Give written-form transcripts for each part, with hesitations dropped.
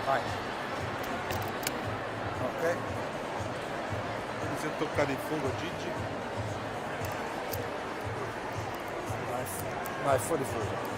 Vai. Ok. Quindi si è toccato il fuoco, Gigi. Vai fuori fuoco.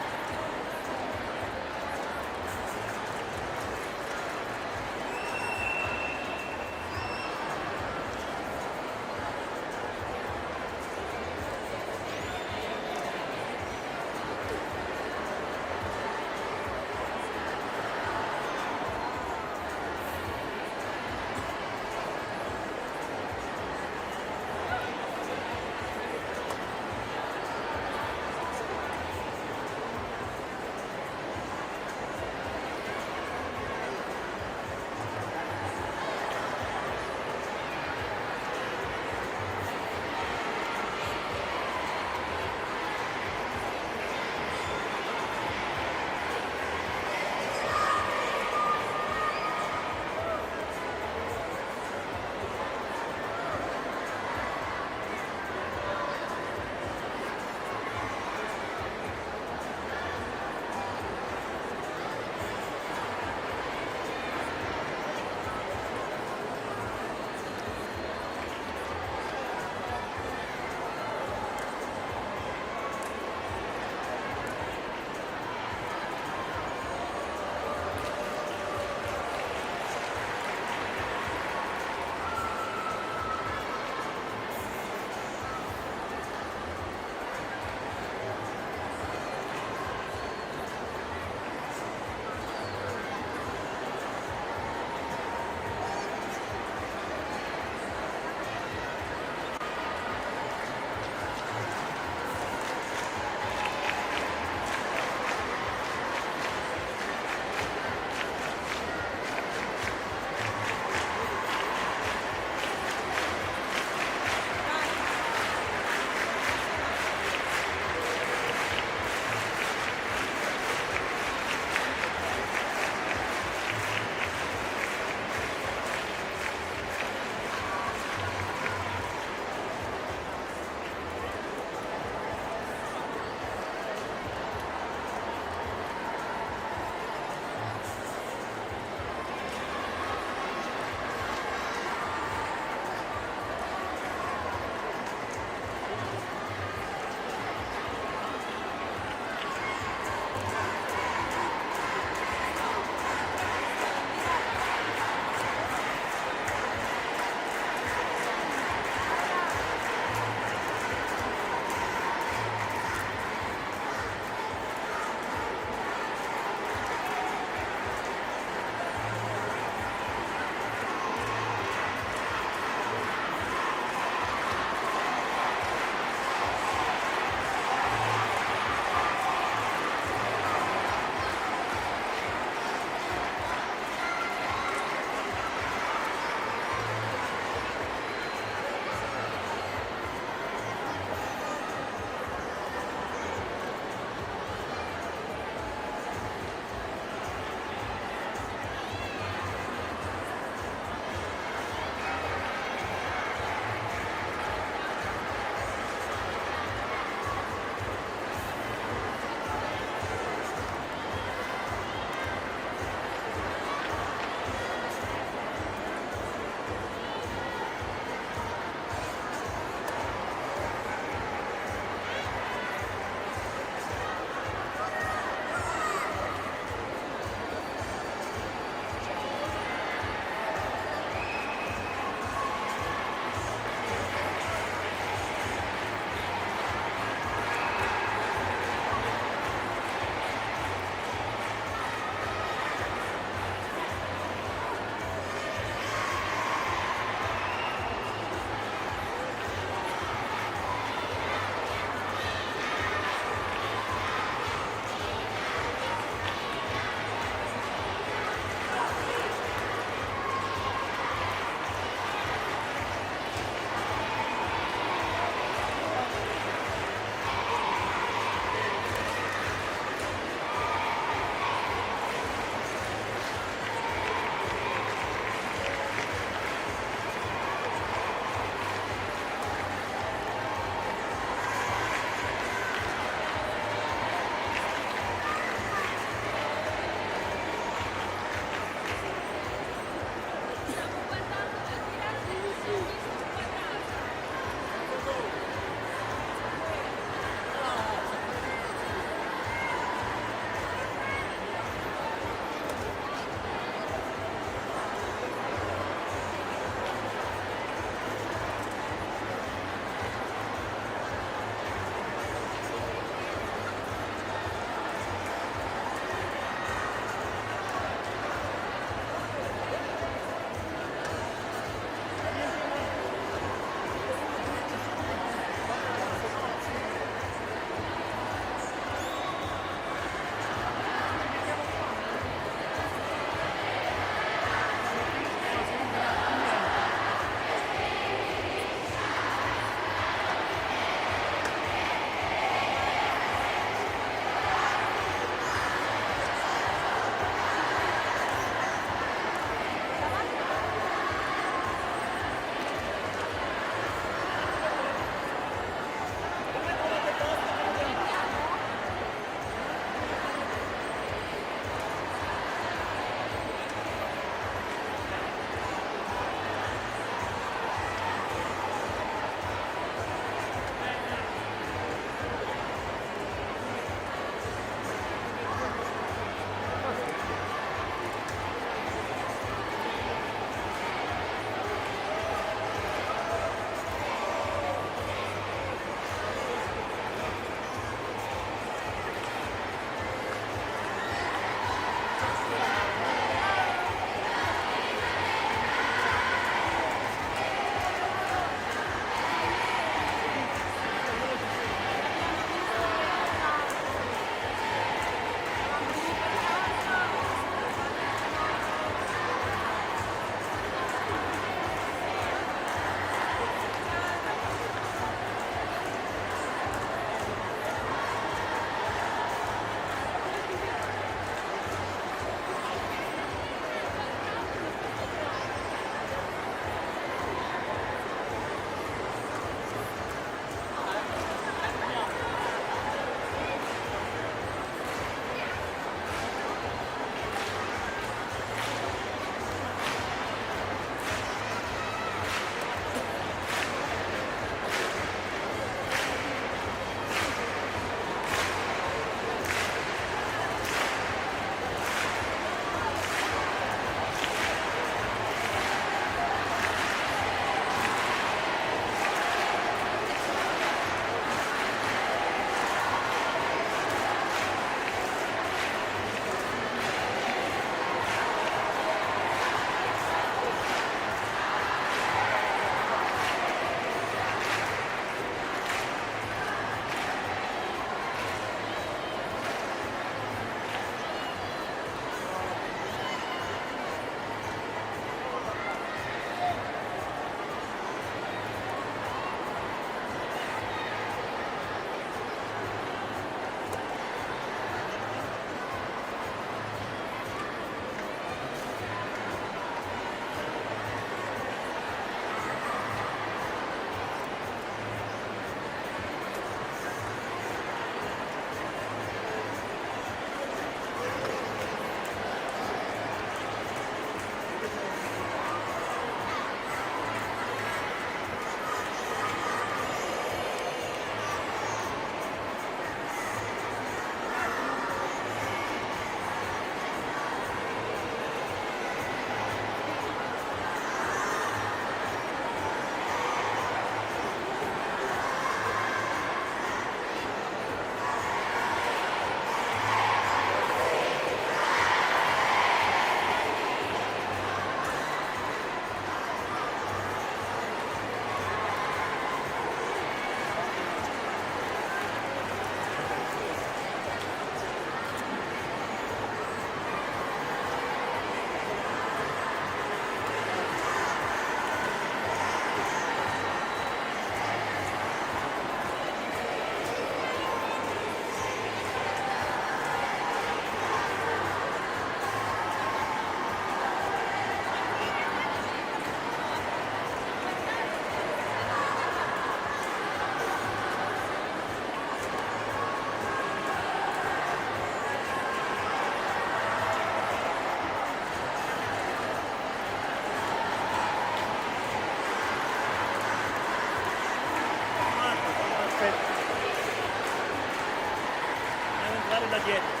dietro.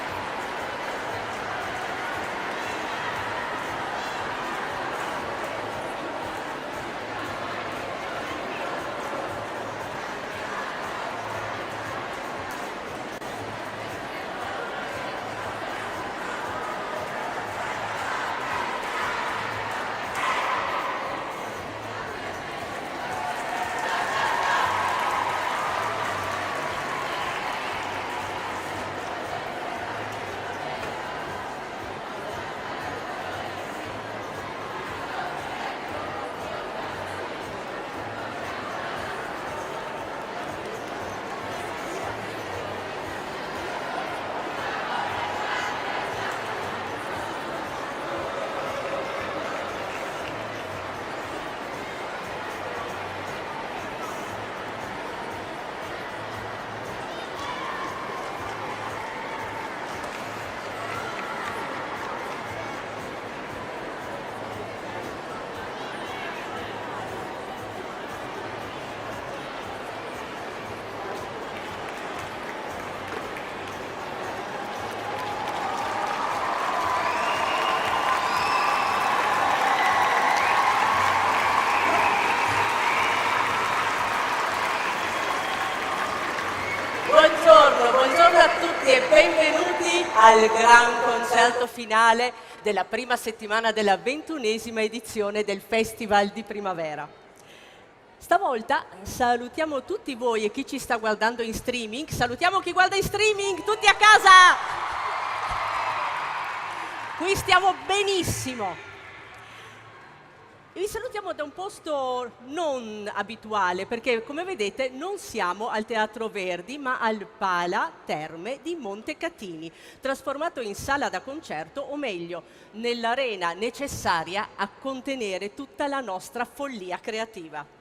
Buongiorno a tutti e benvenuti al gran concerto finale della prima settimana della 21ª edizione del Festival di Primavera. Stavolta salutiamo tutti voi e chi ci sta guardando in streaming. Salutiamo chi guarda in streaming, tutti a casa! Qui stiamo benissimo. E vi salutiamo da un posto non abituale, perché come vedete non siamo al Teatro Verdi, ma al Pala Terme di Montecatini, trasformato in sala da concerto, o meglio, nell'arena necessaria a contenere tutta la nostra follia creativa.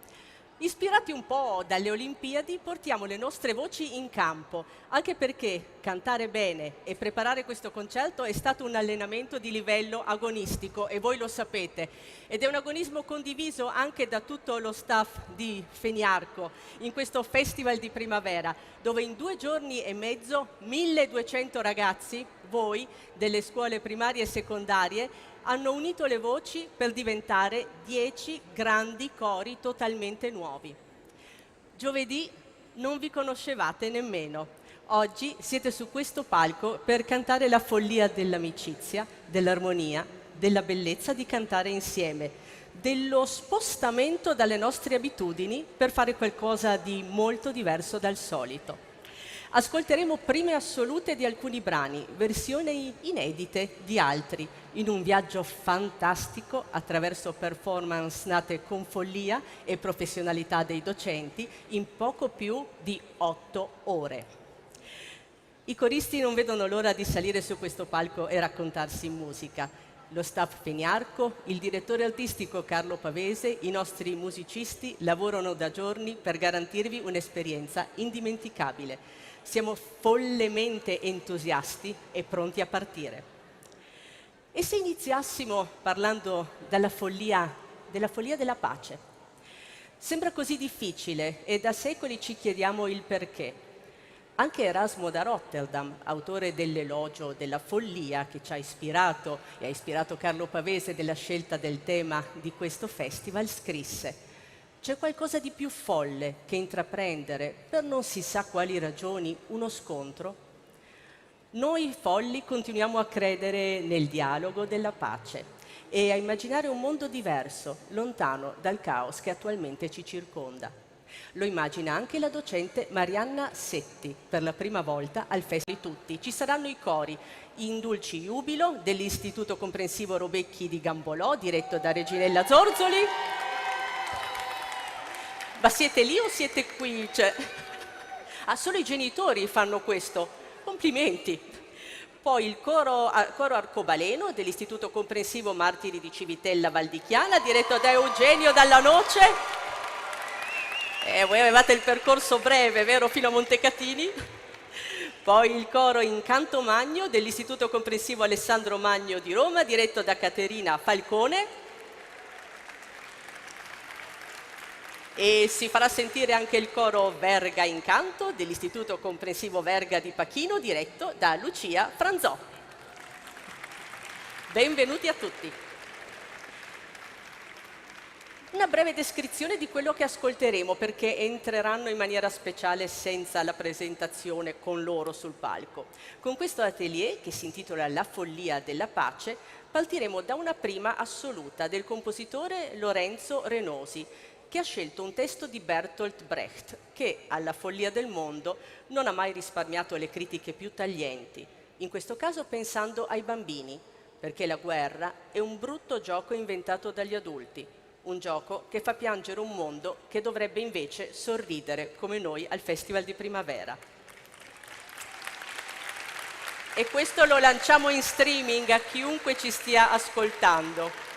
Ispirati un po' dalle Olimpiadi, portiamo le nostre voci in campo, anche perché cantare bene e preparare questo concerto è stato un allenamento di livello agonistico, e voi lo sapete, ed è un agonismo condiviso anche da tutto lo staff di Feniarco in questo Festival di Primavera, dove in 2 giorni e mezzo 1200 ragazzi, voi delle scuole primarie e secondarie, hanno unito le voci per diventare 10 grandi cori totalmente nuovi. Giovedì non vi conoscevate nemmeno. Oggi siete su questo palco per cantare la follia dell'amicizia, dell'armonia, della bellezza di cantare insieme, dello spostamento dalle nostre abitudini per fare qualcosa di molto diverso dal solito. Ascolteremo prime assolute di alcuni brani, versioni inedite di altri, in un viaggio fantastico attraverso performance nate con follia e professionalità dei docenti in poco più di 8 ore. I coristi non vedono l'ora di salire su questo palco e raccontarsi in musica. Lo staff Feniarco, il direttore artistico Carlo Pavese, i nostri musicisti lavorano da giorni per garantirvi un'esperienza indimenticabile. Siamo follemente entusiasti e pronti a partire. E se iniziassimo parlando della follia della pace? Sembra così difficile e da secoli ci chiediamo il perché. Anche Erasmo da Rotterdam, autore dell'elogio della follia che ci ha ispirato e ha ispirato Carlo Pavese della scelta del tema di questo festival, scrisse: c'è qualcosa di più folle che intraprendere, per non si sa quali ragioni, uno scontro? Noi folli continuiamo a credere nel dialogo della pace e a immaginare un mondo diverso, lontano dal caos che attualmente ci circonda. Lo immagina anche la docente Marianna Setti, per la prima volta al Festival di Tutti. Ci saranno i cori In Dulci Jubilo dell'Istituto Comprensivo Robecchi di Gambolò, diretto da Reginella Zorzoli. Ma siete lì o siete qui? Solo i genitori fanno questo. Complimenti. Poi il coro arcobaleno dell'Istituto Comprensivo Martiri di Civitella Valdichiana, diretto da Eugenio Dalla Noce. Voi avevate il percorso breve, vero? Fino a Montecatini. Poi il coro in canto magno dell'Istituto Comprensivo Alessandro Magno di Roma, diretto da Caterina Falcone. E si farà sentire anche il coro Verga in Canto dell'Istituto Comprensivo Verga di Pachino, diretto da Lucia Franzò. Benvenuti a tutti. Una breve descrizione di quello che ascolteremo, perché entreranno in maniera speciale senza la presentazione con loro sul palco. Con questo atelier, che si intitola La follia della pace, partiremo da una prima assoluta del compositore Lorenzo Renosi, che ha scelto un testo di Bertolt Brecht, che alla follia del mondo non ha mai risparmiato le critiche più taglienti, in questo caso pensando ai bambini, perché la guerra è un brutto gioco inventato dagli adulti, un gioco che fa piangere un mondo che dovrebbe invece sorridere come noi al Festival di Primavera. E questo lo lanciamo in streaming a chiunque ci stia ascoltando.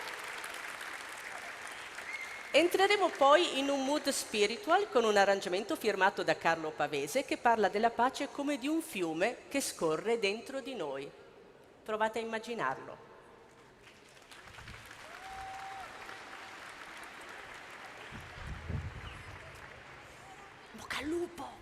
Entreremo poi in un mood spiritual con un arrangiamento firmato da Carlo Pavese che parla della pace come di un fiume che scorre dentro di noi. Provate a immaginarlo. Bocca al lupo!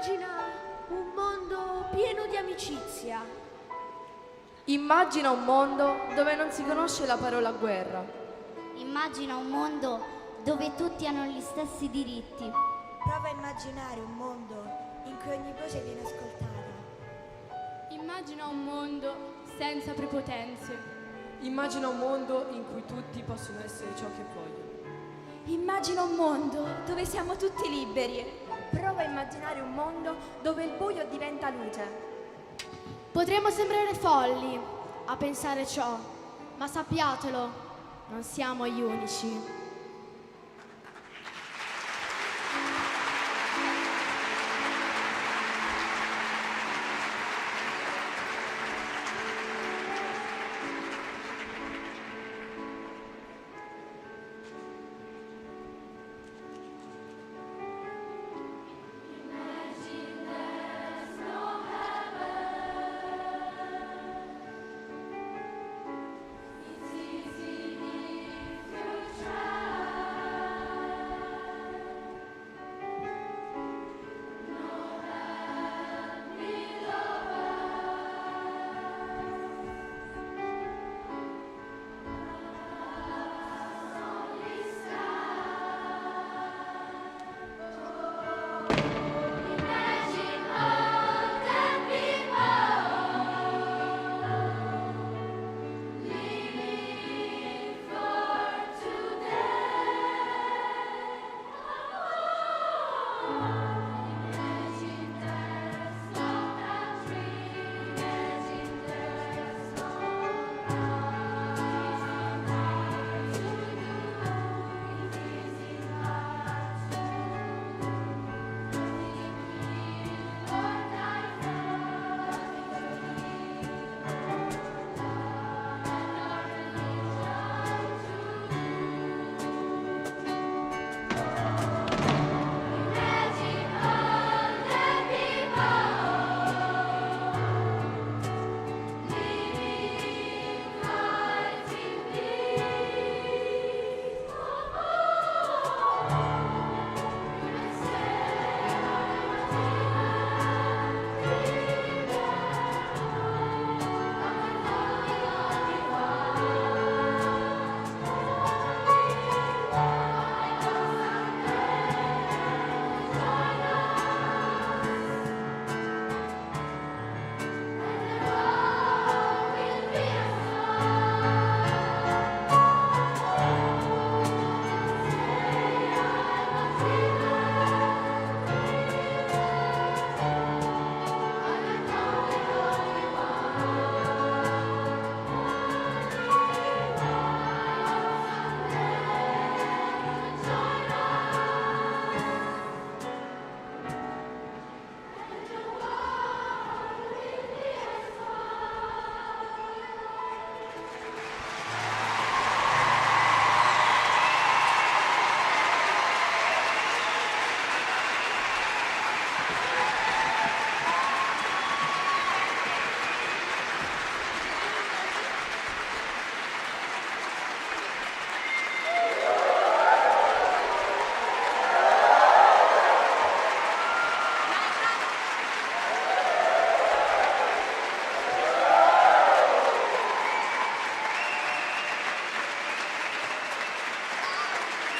Immagina un mondo pieno di amicizia. Immagina un mondo dove non si conosce la parola guerra. Immagina un mondo dove tutti hanno gli stessi diritti. Prova a immaginare un mondo in cui ogni voce viene ascoltata. Immagina un mondo senza prepotenze. Immagina un mondo in cui tutti possono essere ciò che vogliono. Immagina un mondo dove siamo tutti liberi. Prova a immaginare un mondo dove il buio diventa luce. Potremmo sembrare folli a pensare ciò, ma sappiatelo, non siamo gli unici.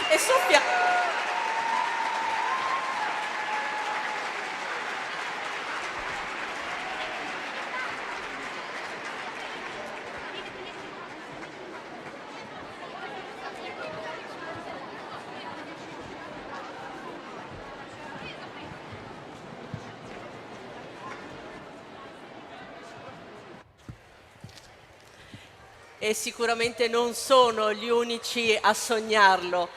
E soffia. E sicuramente non sono gli unici a sognarlo.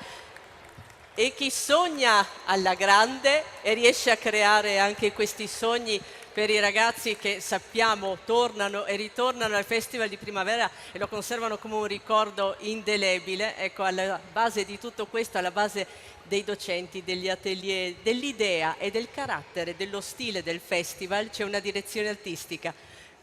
E chi sogna alla grande e riesce a creare anche questi sogni per i ragazzi che sappiamo tornano e ritornano al Festival di Primavera e lo conservano come un ricordo indelebile, ecco, alla base di tutto questo, alla base dei docenti, degli atelier, dell'idea e del carattere, dello stile del festival c'è una direzione artistica.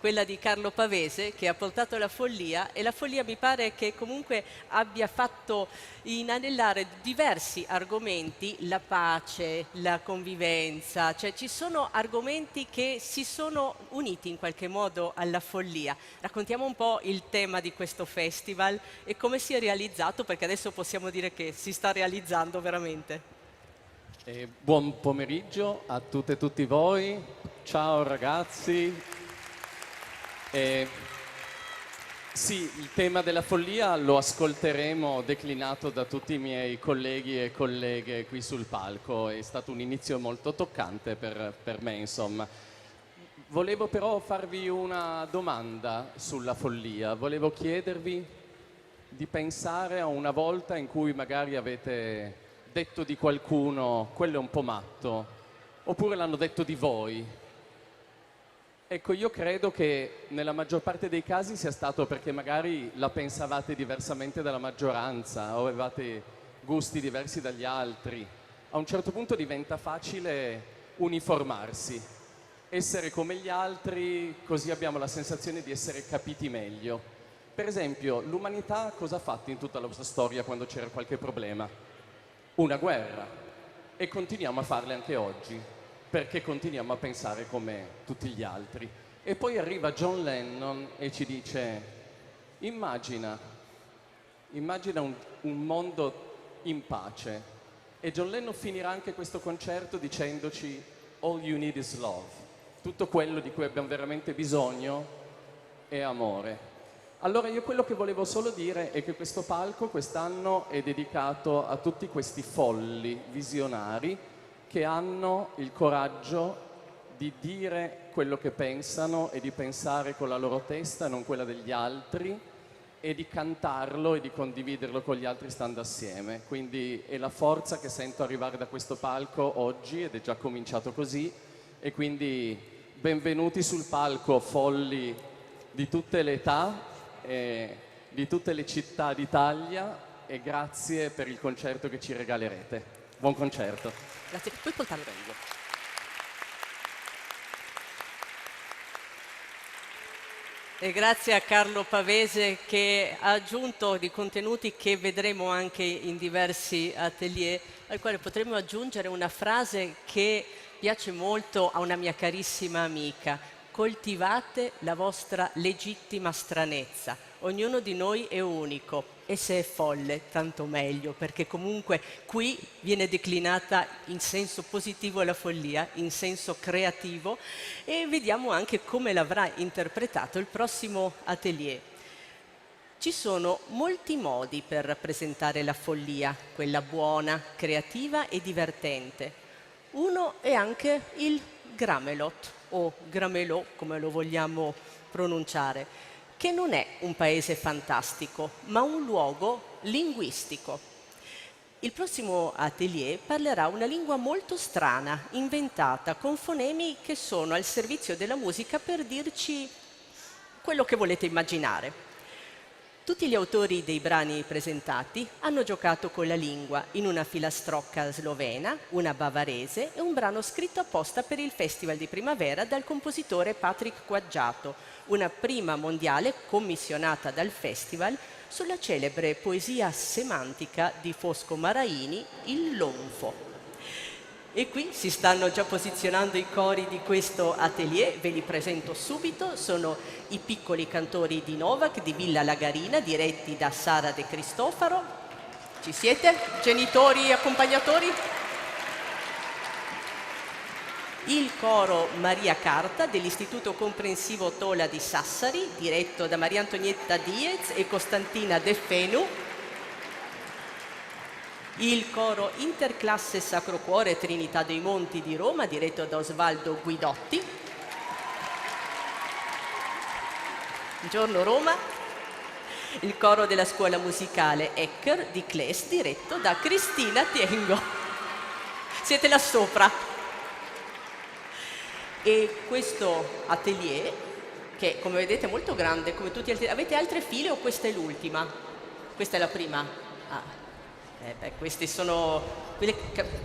quella di Carlo Pavese, che ha portato la follia, e la follia mi pare che comunque abbia fatto inanellare diversi argomenti, la pace, la convivenza, cioè ci sono argomenti che si sono uniti in qualche modo alla follia. Raccontiamo un po' il tema di questo festival e come si è realizzato, perché adesso possiamo dire che si sta realizzando veramente. Buon pomeriggio a tutte e tutti voi, ciao ragazzi. Sì, il tema della follia lo ascolteremo declinato da tutti i miei colleghi e colleghe qui sul palco, è stato un inizio molto toccante per me, insomma. Volevo però farvi una domanda sulla follia, volevo chiedervi di pensare a una volta in cui magari avete detto di qualcuno quello è un po' matto, oppure l'hanno detto di voi. Ecco, io credo che nella maggior parte dei casi sia stato perché magari la pensavate diversamente dalla maggioranza o avevate gusti diversi dagli altri. A un certo punto diventa facile uniformarsi, essere come gli altri, così abbiamo la sensazione di essere capiti meglio. Per esempio, l'umanità cosa ha fatto in tutta la sua storia quando c'era qualche problema? Una guerra, e continuiamo a farle anche oggi, perché continuiamo a pensare come tutti gli altri. E poi arriva John Lennon e ci dice: immagina un mondo in pace. E John Lennon finirà anche questo concerto dicendoci: all you need is love. Tutto quello di cui abbiamo veramente bisogno è amore. Allora io quello che volevo solo dire è che questo palco quest'anno è dedicato a tutti questi folli visionari che hanno il coraggio di dire quello che pensano e di pensare con la loro testa e non quella degli altri, e di cantarlo e di condividerlo con gli altri stando assieme. Quindi è la forza che sento arrivare da questo palco oggi, ed è già cominciato così, e quindi benvenuti sul palco folli di tutte le età, di tutte le città d'Italia, e grazie per il concerto che ci regalerete. Buon concerto. Grazie. Puoi portarlo meglio. E grazie a Carlo Pavese che ha aggiunto di contenuti che vedremo anche in diversi atelier, al quale potremmo aggiungere una frase che piace molto a una mia carissima amica: coltivate la vostra legittima stranezza, ognuno di noi è unico, e se è folle tanto meglio, perché comunque qui viene declinata in senso positivo la follia, in senso creativo, e vediamo anche come l'avrà interpretato il prossimo atelier. Ci sono molti modi per rappresentare la follia, quella buona, creativa e divertente. Uno è anche il Gramelot, o Gramelot, come lo vogliamo pronunciare, che non è un paese fantastico, ma un luogo linguistico. Il prossimo atelier parlerà una lingua molto strana, inventata, con fonemi che sono al servizio della musica per dirci quello che volete immaginare. Tutti gli autori dei brani presentati hanno giocato con la lingua in una filastrocca slovena, una bavarese e un brano scritto apposta per il Festival di Primavera dal compositore Patrick Quaggiato, una prima mondiale commissionata dal Festival sulla celebre poesia semantica di Fosco Maraini, Il Lonfo. E qui si stanno già posizionando i cori di questo atelier, ve li presento subito, sono i piccoli cantori di Novak di Villa Lagarina, diretti da Sara De Cristofaro. Ci siete? Genitori, accompagnatori? Il coro Maria Carta dell'Istituto Comprensivo Tola di Sassari, diretto da Maria Antonietta Diez e Costantina De Fenu. Il coro Interclasse Sacro Cuore Trinità dei Monti di Roma, diretto da Osvaldo Guidotti. Buongiorno Roma. Il coro della scuola musicale Ecker di Cles, diretto da Cristina Tiengo. Siete là sopra. E questo atelier, che come vedete è molto grande, come tutti gli altri. Avete altre file o questa è l'ultima? Questa è la prima? Ah. Questi sono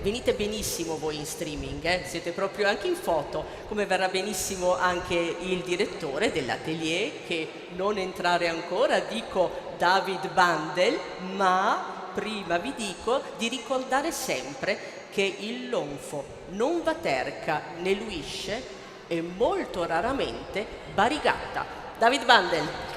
venite benissimo voi in streaming, siete proprio anche in foto, come verrà benissimo anche il direttore dell'atelier, che non entrare ancora, dico David Bandel, ma prima vi dico di ricordare sempre che il lonfo non va terca né luisce e molto raramente barigata. David Bandel.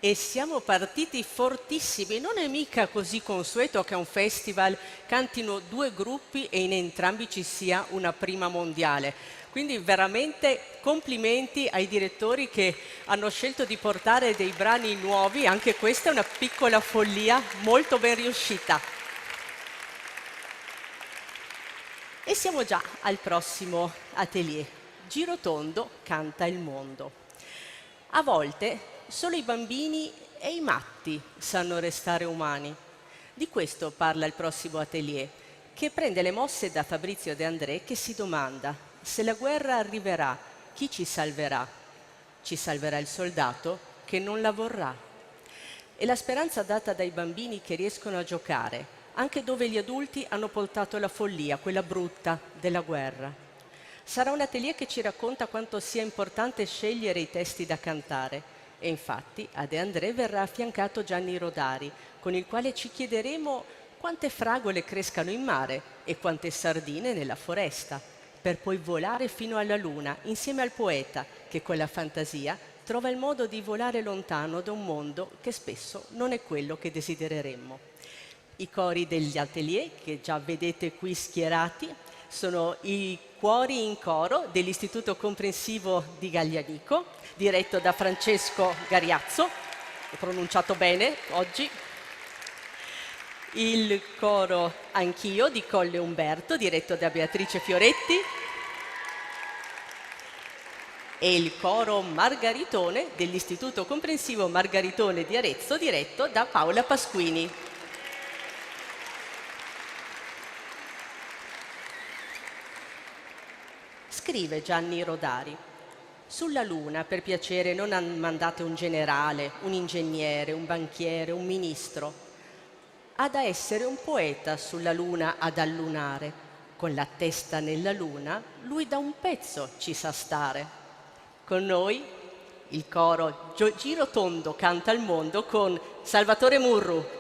E siamo partiti fortissimi, non è mica così consueto che a un festival cantino due gruppi e in entrambi ci sia una prima mondiale. Quindi veramente complimenti ai direttori che hanno scelto di portare dei brani nuovi, anche questa è una piccola follia molto ben riuscita. E siamo già al prossimo atelier. Girotondo canta il mondo. A volte solo i bambini e i matti sanno restare umani. Di questo parla il prossimo atelier, che prende le mosse da Fabrizio De André, che si domanda: se la guerra arriverà, chi ci salverà? Ci salverà il soldato che non la vorrà. E la speranza data dai bambini che riescono a giocare, anche dove gli adulti hanno portato la follia, quella brutta della guerra. Sarà un atelier che ci racconta quanto sia importante scegliere i testi da cantare. E infatti a De André verrà affiancato Gianni Rodari, con il quale ci chiederemo quante fragole crescano in mare e quante sardine nella foresta, per poi volare fino alla luna insieme al poeta che con la fantasia trova il modo di volare lontano da un mondo che spesso non è quello che desidereremmo. I cori degli atelier, che già vedete qui schierati, sono i cuori in coro dell'Istituto Comprensivo di Gaglianico, diretto da Francesco Gariazzo, ho pronunciato bene oggi, il coro Anch'io di Colle Umberto, diretto da Beatrice Fioretti, e il coro Margaritone dell'Istituto Comprensivo Margaritone di Arezzo, diretto da Paola Pasquini. Scrive Gianni Rodari: sulla Luna, per piacere, non mandate un generale, un ingegnere, un banchiere, un ministro. Ha da essere un poeta sulla Luna ad allunare. Con la testa nella Luna, lui da un pezzo ci sa stare. Con noi il coro Girotondo canta il mondo con Salvatore Murru.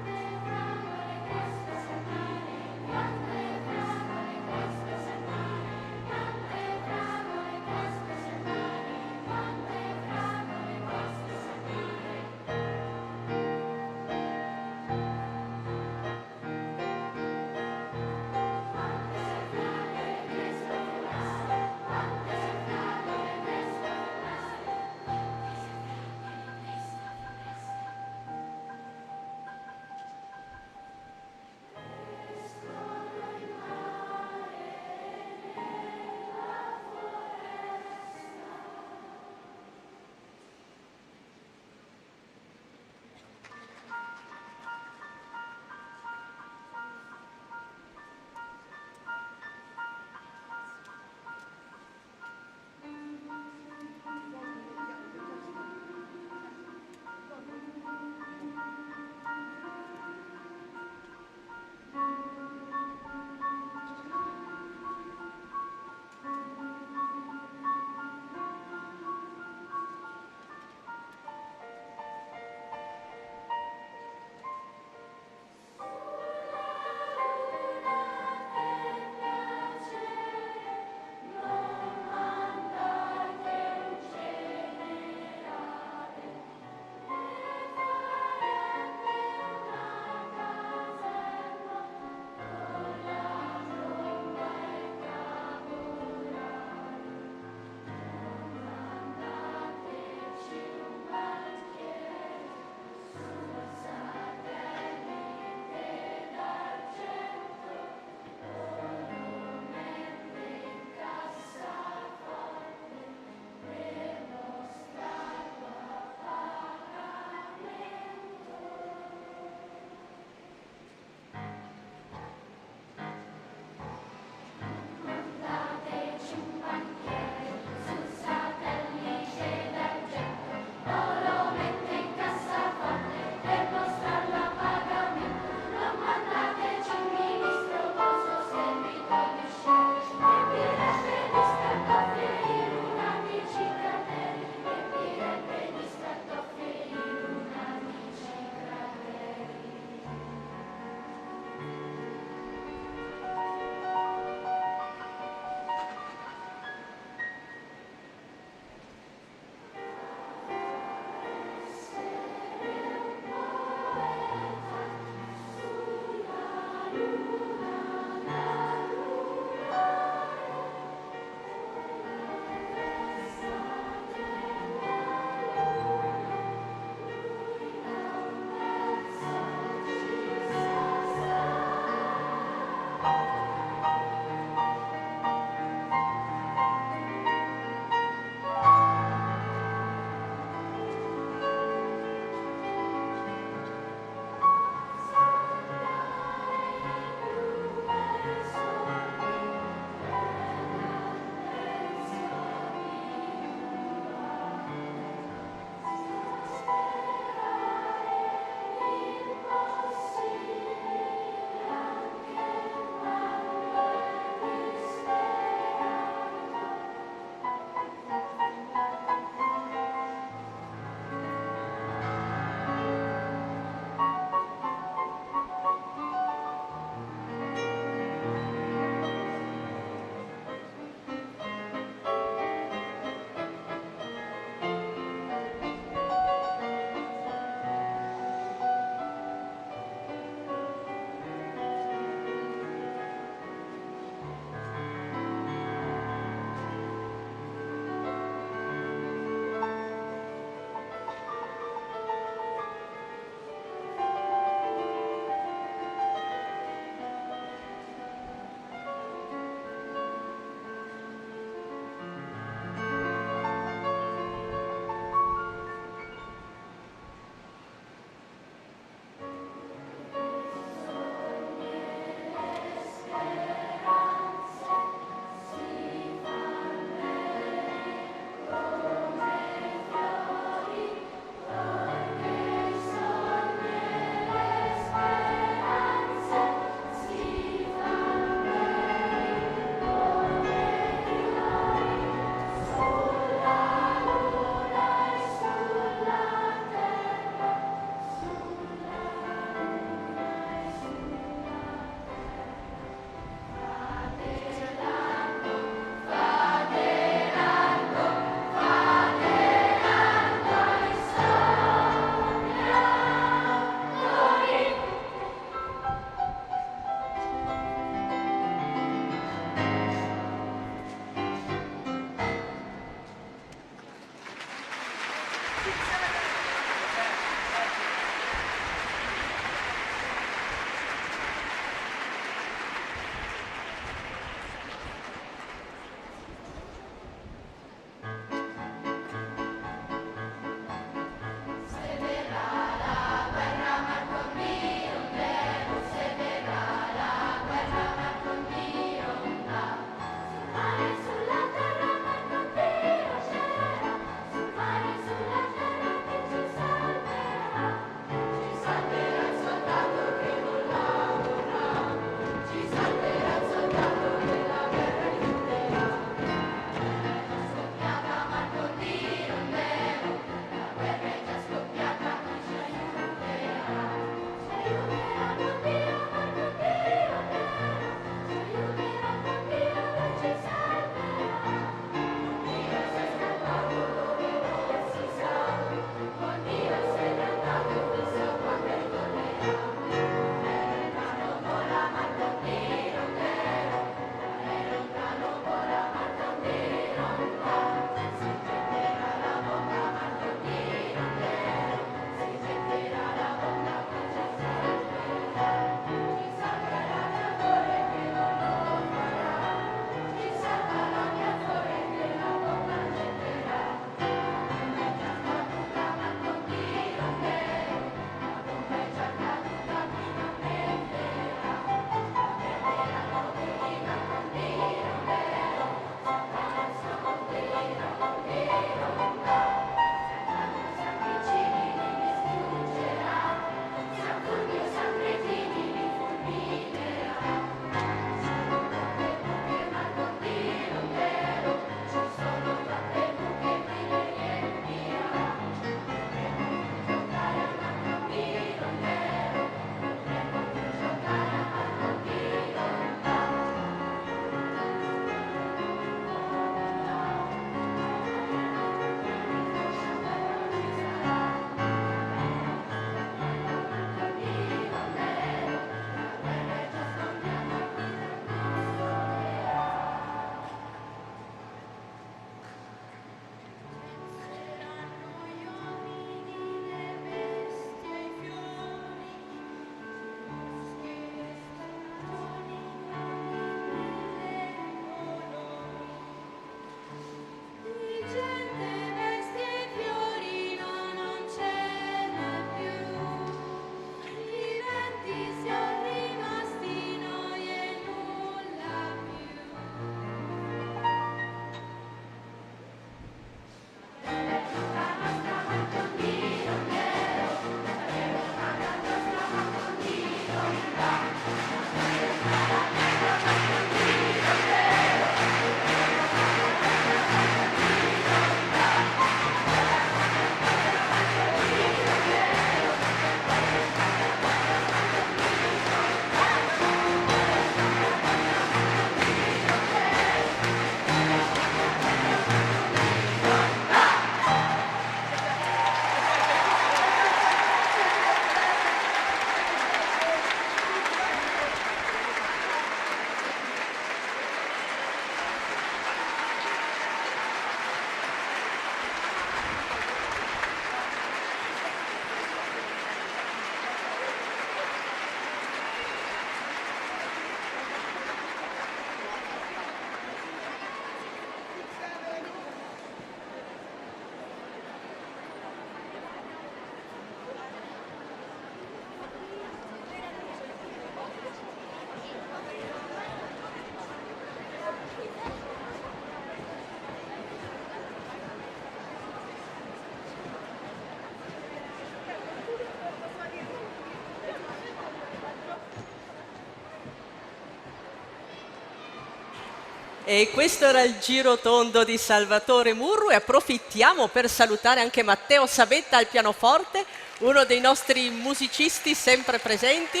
E questo era il giro tondo di Salvatore Murru e approfittiamo per salutare anche Matteo Sabetta al pianoforte, uno dei nostri musicisti sempre presenti.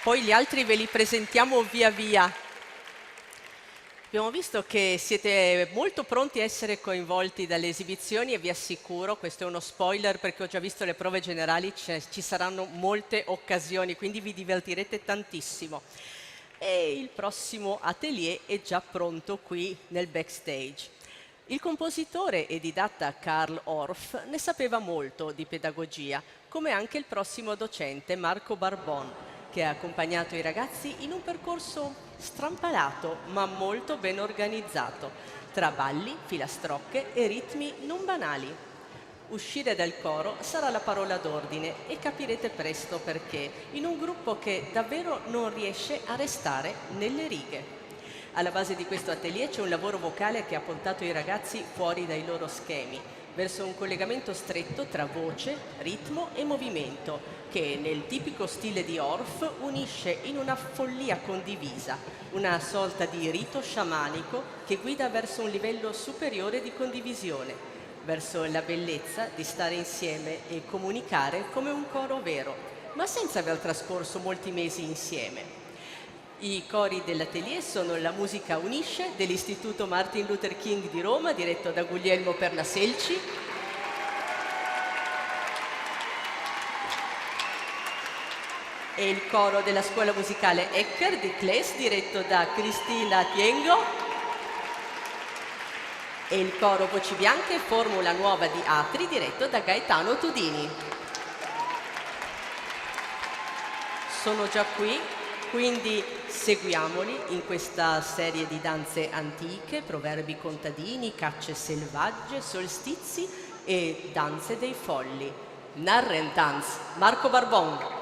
Poi gli altri ve li presentiamo via via. Abbiamo visto che siete molto pronti a essere coinvolti dalle esibizioni e vi assicuro, questo è uno spoiler perché ho già visto le prove generali, ci saranno molte occasioni, quindi vi divertirete tantissimo. E il prossimo atelier è già pronto qui nel backstage. Il compositore e didatta Karl Orff ne sapeva molto di pedagogia, come anche il prossimo docente Marco Barbon, che ha accompagnato i ragazzi in un percorso strampalato ma molto ben organizzato, tra balli, filastrocche e ritmi non banali. Uscire dal coro sarà la parola d'ordine e capirete presto perché, in un gruppo che davvero non riesce a restare nelle righe. Alla base di questo atelier c'è un lavoro vocale che ha portato i ragazzi fuori dai loro schemi, verso un collegamento stretto tra voce, ritmo e movimento, che nel tipico stile di Orff unisce in una follia condivisa, una sorta di rito sciamanico che guida verso un livello superiore di condivisione, verso la bellezza di stare insieme e comunicare come un coro vero, ma senza aver trascorso molti mesi insieme. I cori dell'atelier sono la Musica Unisce dell'Istituto Martin Luther King di Roma, diretto da Guglielmo Pernaselci, e il coro della Scuola Musicale Ecker di Cles, diretto da Cristina Tiengo, e il coro Voci Bianche Formula Nuova di Atri, diretto da Gaetano Tudini. Sono già qui, quindi seguiamoli in questa serie di danze antiche, proverbi contadini, cacce selvagge, solstizi e danze dei folli. Narrentanz, Marco Barbon.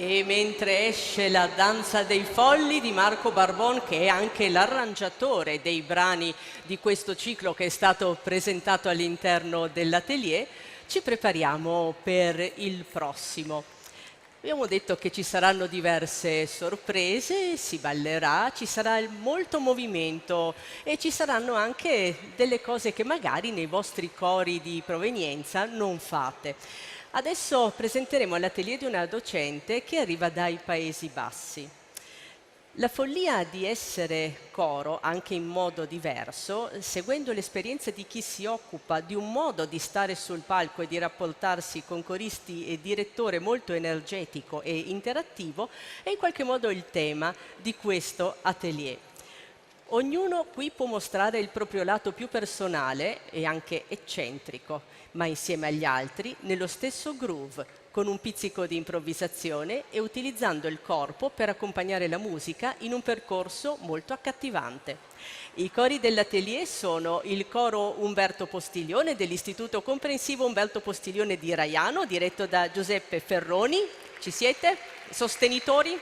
E mentre esce la Danza dei Folli di Marco Barbon, che è anche l'arrangiatore dei brani di questo ciclo che è stato presentato all'interno dell'atelier, ci prepariamo per il prossimo. Abbiamo detto che ci saranno diverse sorprese, si ballerà, ci sarà molto movimento e ci saranno anche delle cose che magari nei vostri cori di provenienza non fate. Adesso presenteremo l'atelier di una docente che arriva dai Paesi Bassi. La follia di essere coro, anche in modo diverso, seguendo l'esperienza di chi si occupa di un modo di stare sul palco e di rapportarsi con coristi e direttore molto energetico e interattivo, è in qualche modo il tema di questo atelier. Ognuno qui può mostrare il proprio lato più personale e anche eccentrico, ma insieme agli altri nello stesso groove, con un pizzico di improvvisazione e utilizzando il corpo per accompagnare la musica in un percorso molto accattivante. I cori dell'atelier sono il coro Umberto Postiglione dell'Istituto Comprensivo Umberto Postiglione di Raiano, diretto da Giuseppe Ferroni. Ci siete? Sostenitori?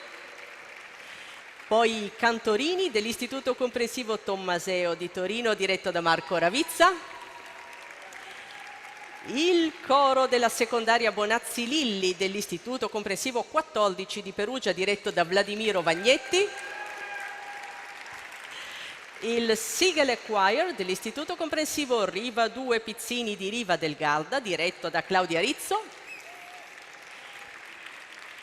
Poi i cantorini dell'Istituto Comprensivo Tommaseo di Torino, diretto da Marco Ravizza. Il coro della secondaria Bonazzi Lilli dell'Istituto Comprensivo 14 di Perugia, diretto da Vladimiro Vagnetti. Il Sigele Choir dell'Istituto Comprensivo Riva 2 Pizzini di Riva del Garda, diretto da Claudia Rizzo.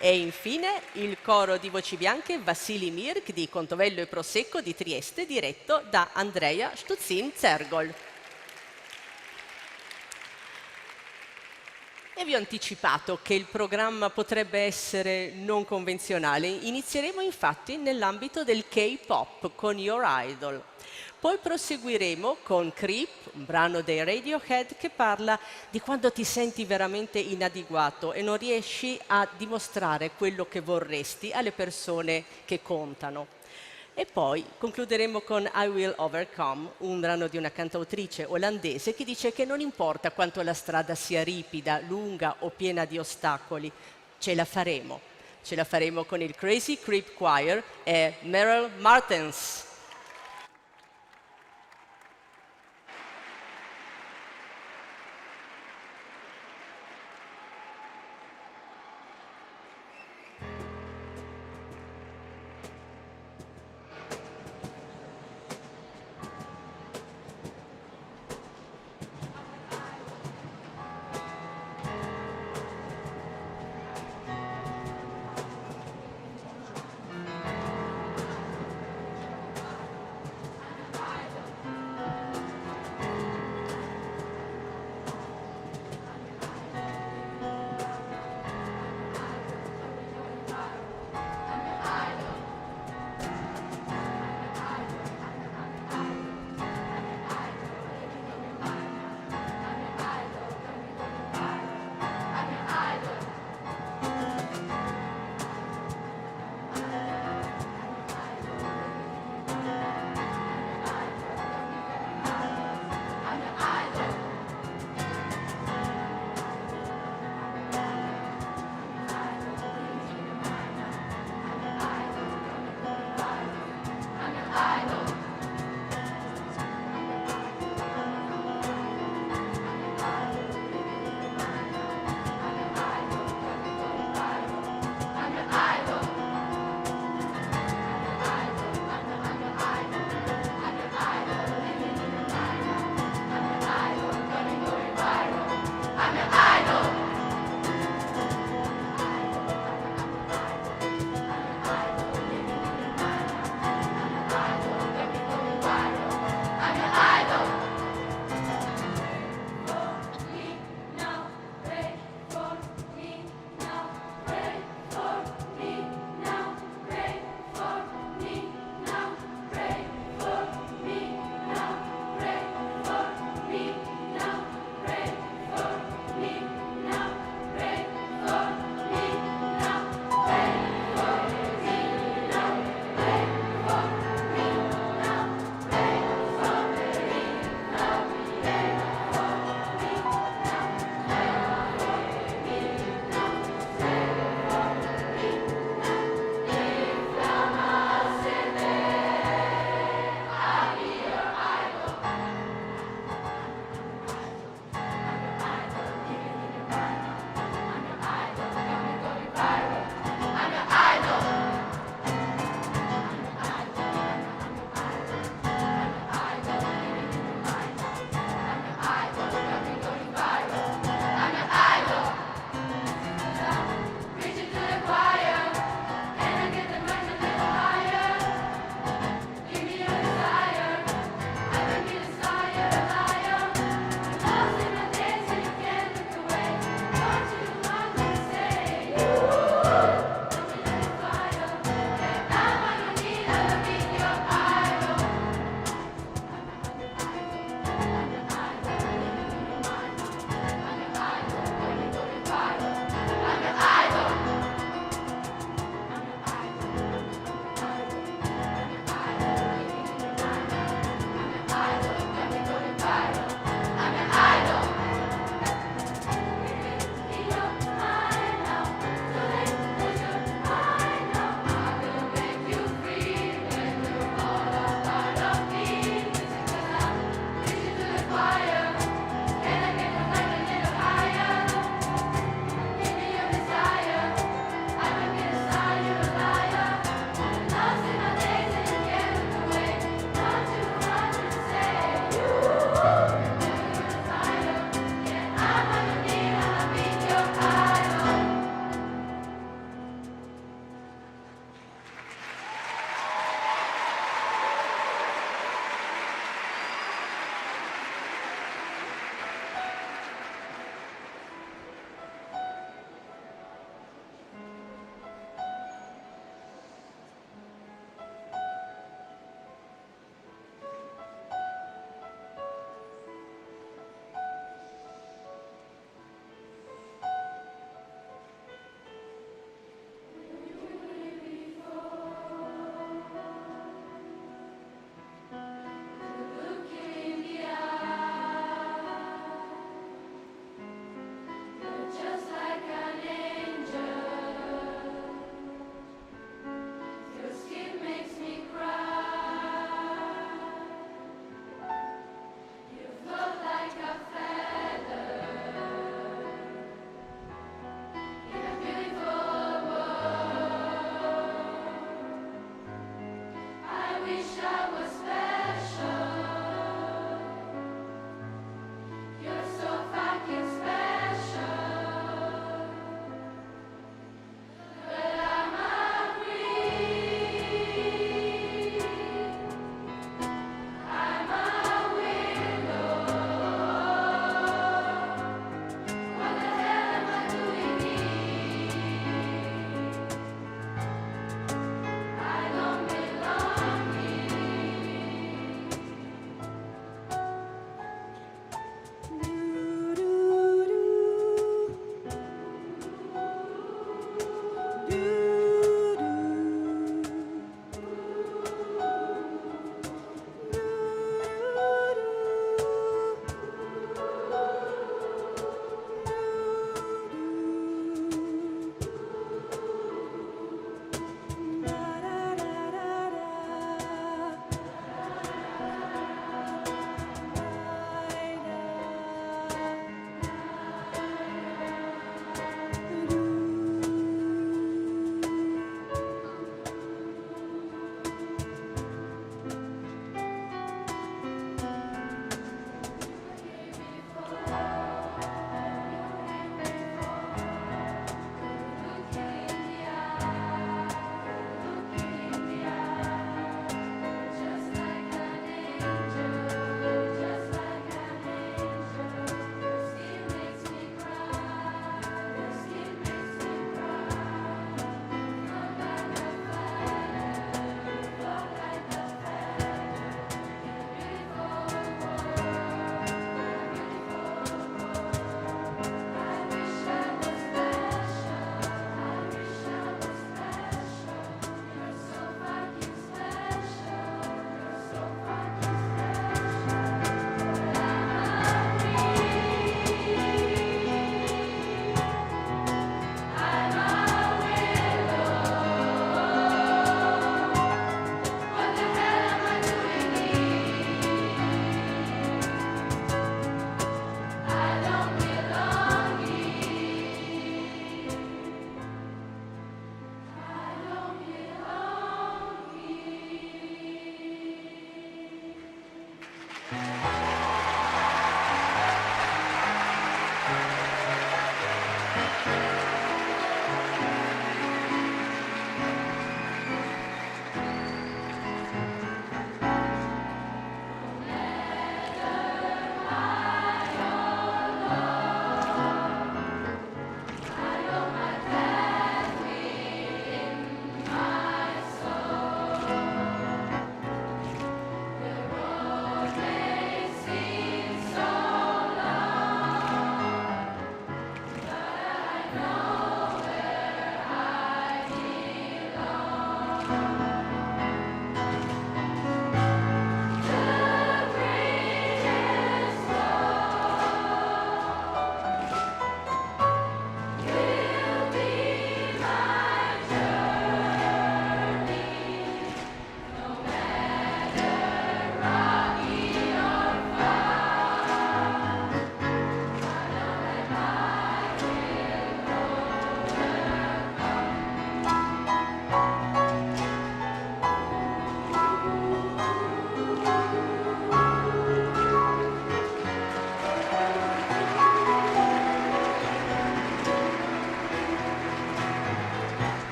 E infine il coro di voci bianche Vassili Mirk di Contovello e Prosecco di Trieste, diretto da Andrea Stuzzin-Zergol. E vi ho anticipato che il programma potrebbe essere non convenzionale. Inizieremo infatti nell'ambito del K-pop con Your Idol. Poi proseguiremo con Creep, un brano dei Radiohead che parla di quando ti senti veramente inadeguato e non riesci a dimostrare quello che vorresti alle persone che contano. E poi concluderemo con I Will Overcome, un brano di una cantautrice olandese che dice che non importa quanto la strada sia ripida, lunga o piena di ostacoli, ce la faremo. Ce la faremo con il Crazy Creep Choir e Meryl Martens.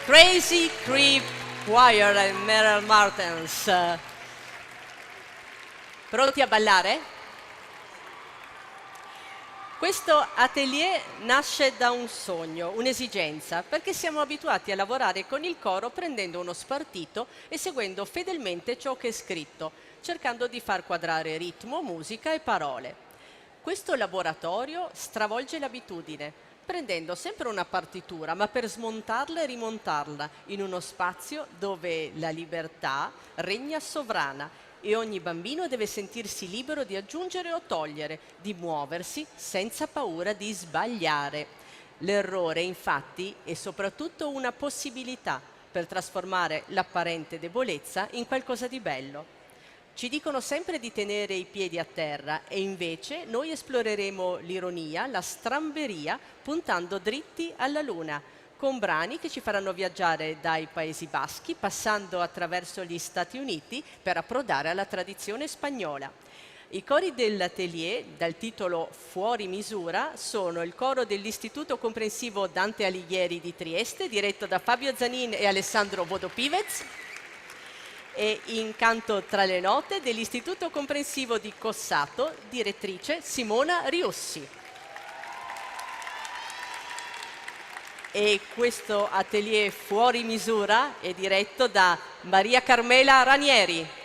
Crazy Creep Choir e Meryl Martens. Pronti a ballare? Questo atelier nasce da un sogno, un'esigenza, perché siamo abituati a lavorare con il coro prendendo uno spartito e seguendo fedelmente ciò che è scritto, cercando di far quadrare ritmo, musica e parole. Questo laboratorio stravolge l'abitudine, prendendo sempre una partitura, ma per smontarla e rimontarla in uno spazio dove la libertà regna sovrana e ogni bambino deve sentirsi libero di aggiungere o togliere, di muoversi senza paura di sbagliare. L'errore, infatti, è soprattutto una possibilità per trasformare l'apparente debolezza in qualcosa di bello. Ci dicono sempre di tenere i piedi a terra e invece noi esploreremo l'ironia, la stramberia, puntando dritti alla luna, con brani che ci faranno viaggiare dai Paesi Baschi, passando attraverso gli Stati Uniti per approdare alla tradizione spagnola. I cori dell'atelier, dal titolo Fuori misura, sono il coro dell'Istituto Comprensivo Dante Alighieri di Trieste, diretto da Fabio Zanin e Alessandro Vodopivez, e in Canto tra le note dell'Istituto Comprensivo di Cossato, direttrice Simona Riussi. E questo atelier Fuori misura è diretto da Maria Carmela Ranieri.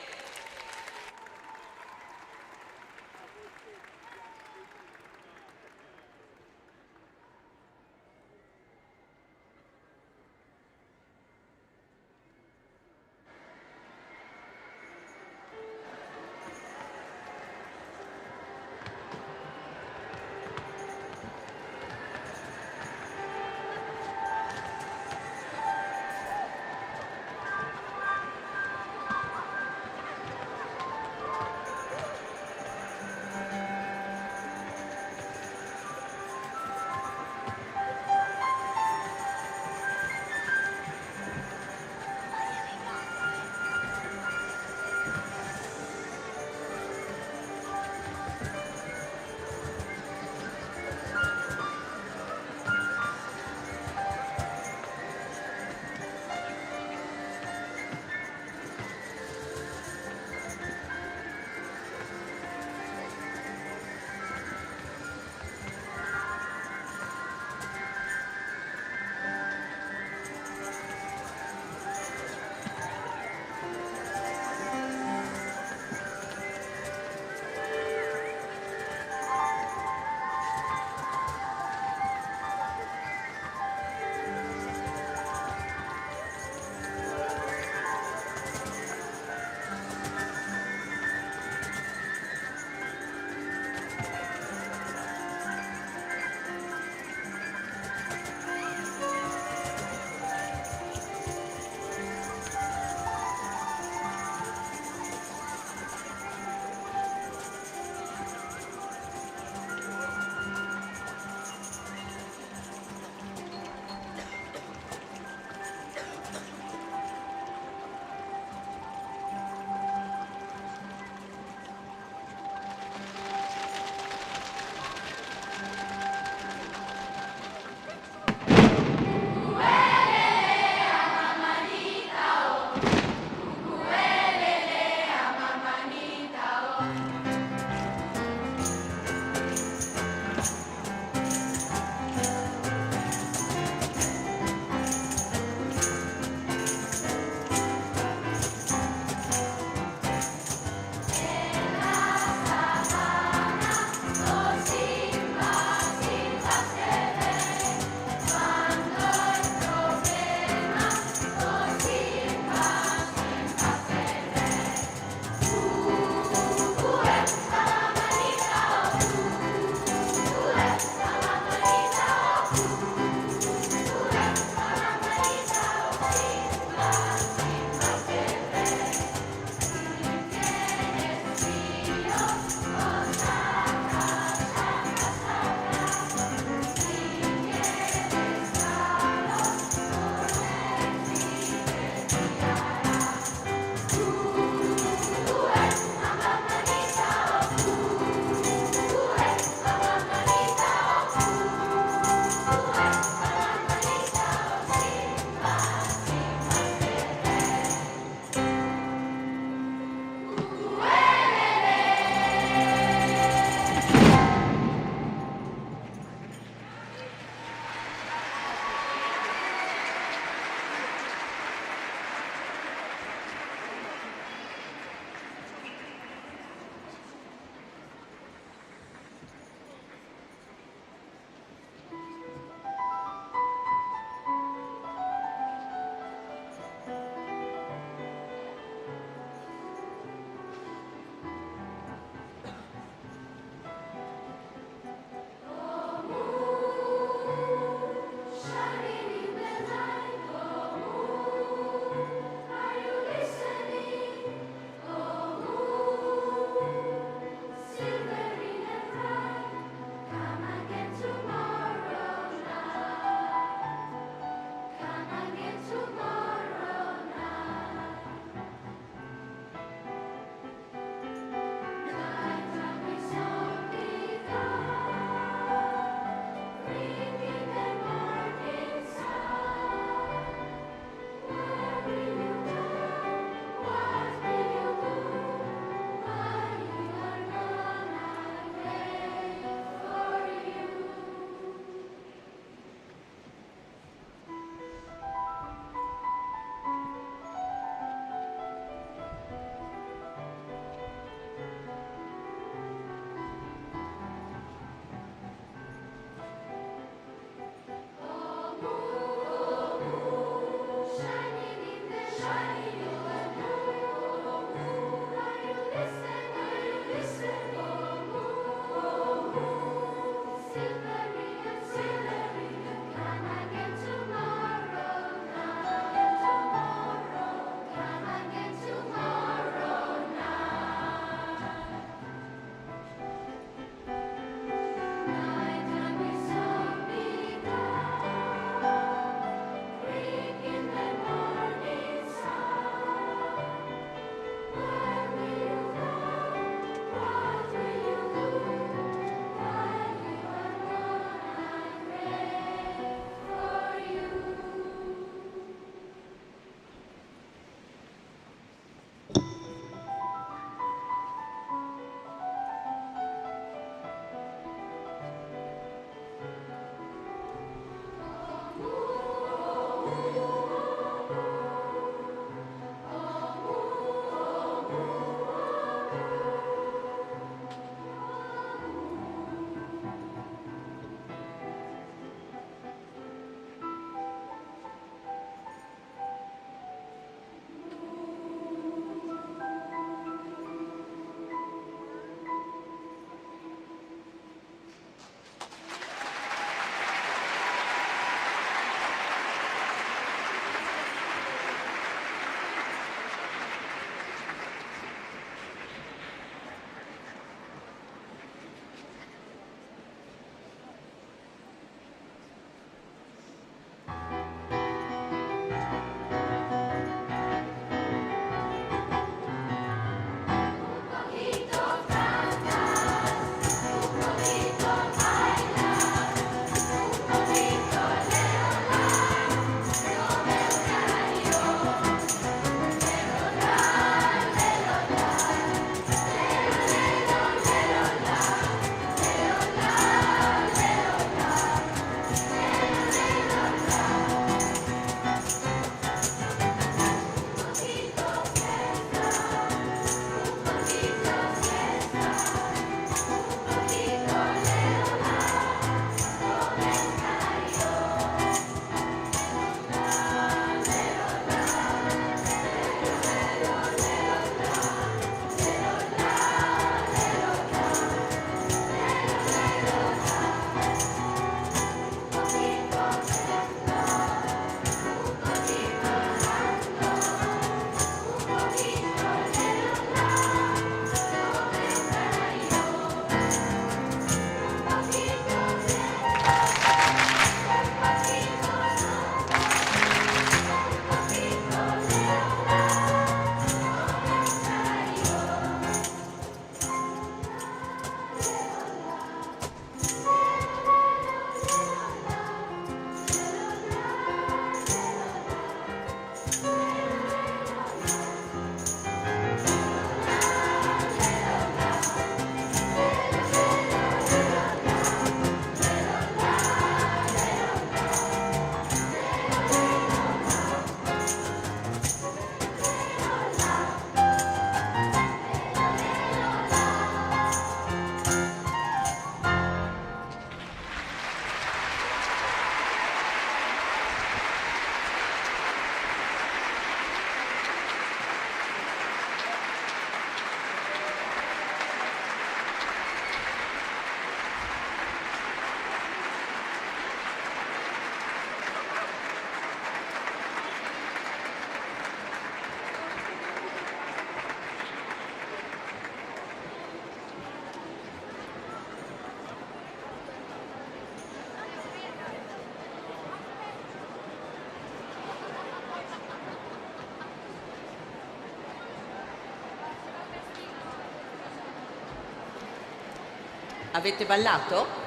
Avete ballato?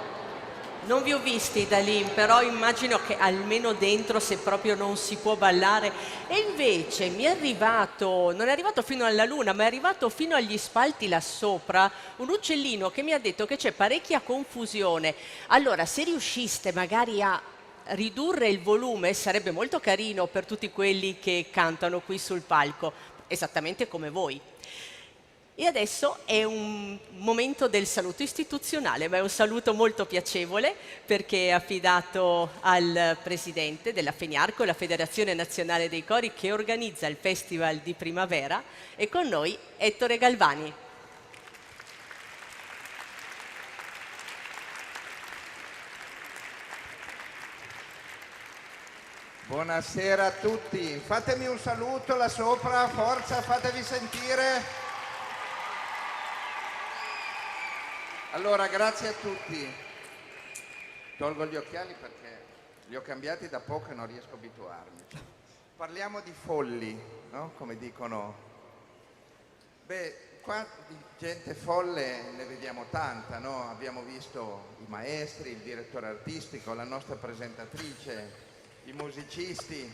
Non vi ho visti da lì, però immagino che almeno dentro, se proprio non si può ballare. E invece mi è arrivato, non è arrivato fino alla luna, ma è arrivato fino agli spalti là sopra, un uccellino che mi ha detto che c'è parecchia confusione. Allora, se riusciste magari a ridurre il volume, sarebbe molto carino per tutti quelli che cantano qui sul palco, esattamente come voi. E adesso è un momento del saluto istituzionale, ma è un saluto molto piacevole perché è affidato al presidente della FENIARCO, la Federazione Nazionale dei Cori, che organizza il Festival di Primavera, e con noi Ettore Galvani. Buonasera a tutti, fatemi un saluto là sopra, forza, fatevi sentire. Allora, grazie a tutti. Tolgo gli occhiali perché li ho cambiati da poco e non riesco a abituarmi. Parliamo di folli, no? Come dicono. Beh, qua di gente folle ne vediamo tanta, no? Abbiamo visto i maestri, il direttore artistico, la nostra presentatrice, i musicisti.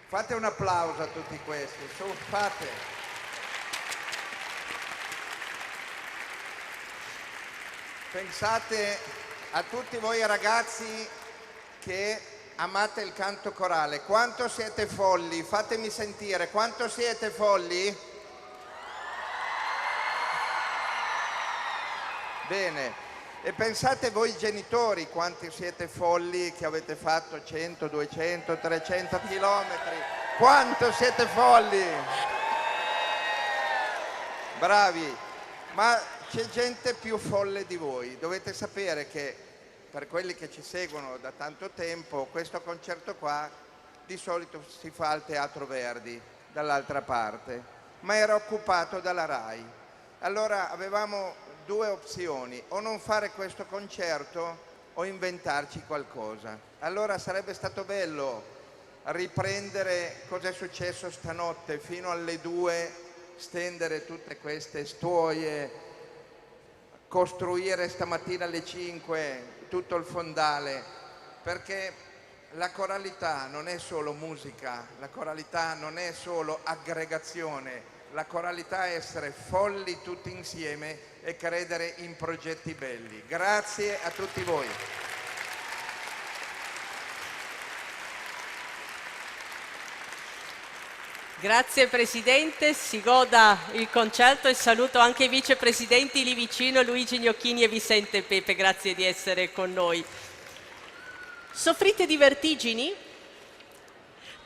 Fate un applauso a tutti questi, su, fate. Pensate a tutti voi ragazzi che amate il canto corale. Quanto siete folli? Fatemi sentire, quanto siete folli? Bene. E pensate voi genitori quanti siete folli che avete fatto 100, 200, 300 chilometri. Quanto siete folli? Bravi. Ma c'è gente più folle di voi. Dovete sapere che per quelli che ci seguono da tanto tempo, questo concerto qua di solito si fa al Teatro Verdi, dall'altra parte, ma era occupato dalla RAI. Allora avevamo due opzioni, o non fare questo concerto o inventarci qualcosa. Allora sarebbe stato bello riprendere cosa è successo stanotte fino alle 2, stendere tutte queste storie, costruire stamattina alle 5 tutto il fondale, perché la coralità non è solo musica, la coralità non è solo aggregazione, la coralità è essere folli tutti insieme e credere in progetti belli. Grazie a tutti voi. Grazie Presidente, si goda il concerto e saluto anche i vicepresidenti lì vicino, Luigi Gnocchini e Vicente Pepe, grazie di essere con noi. Soffrite di vertigini?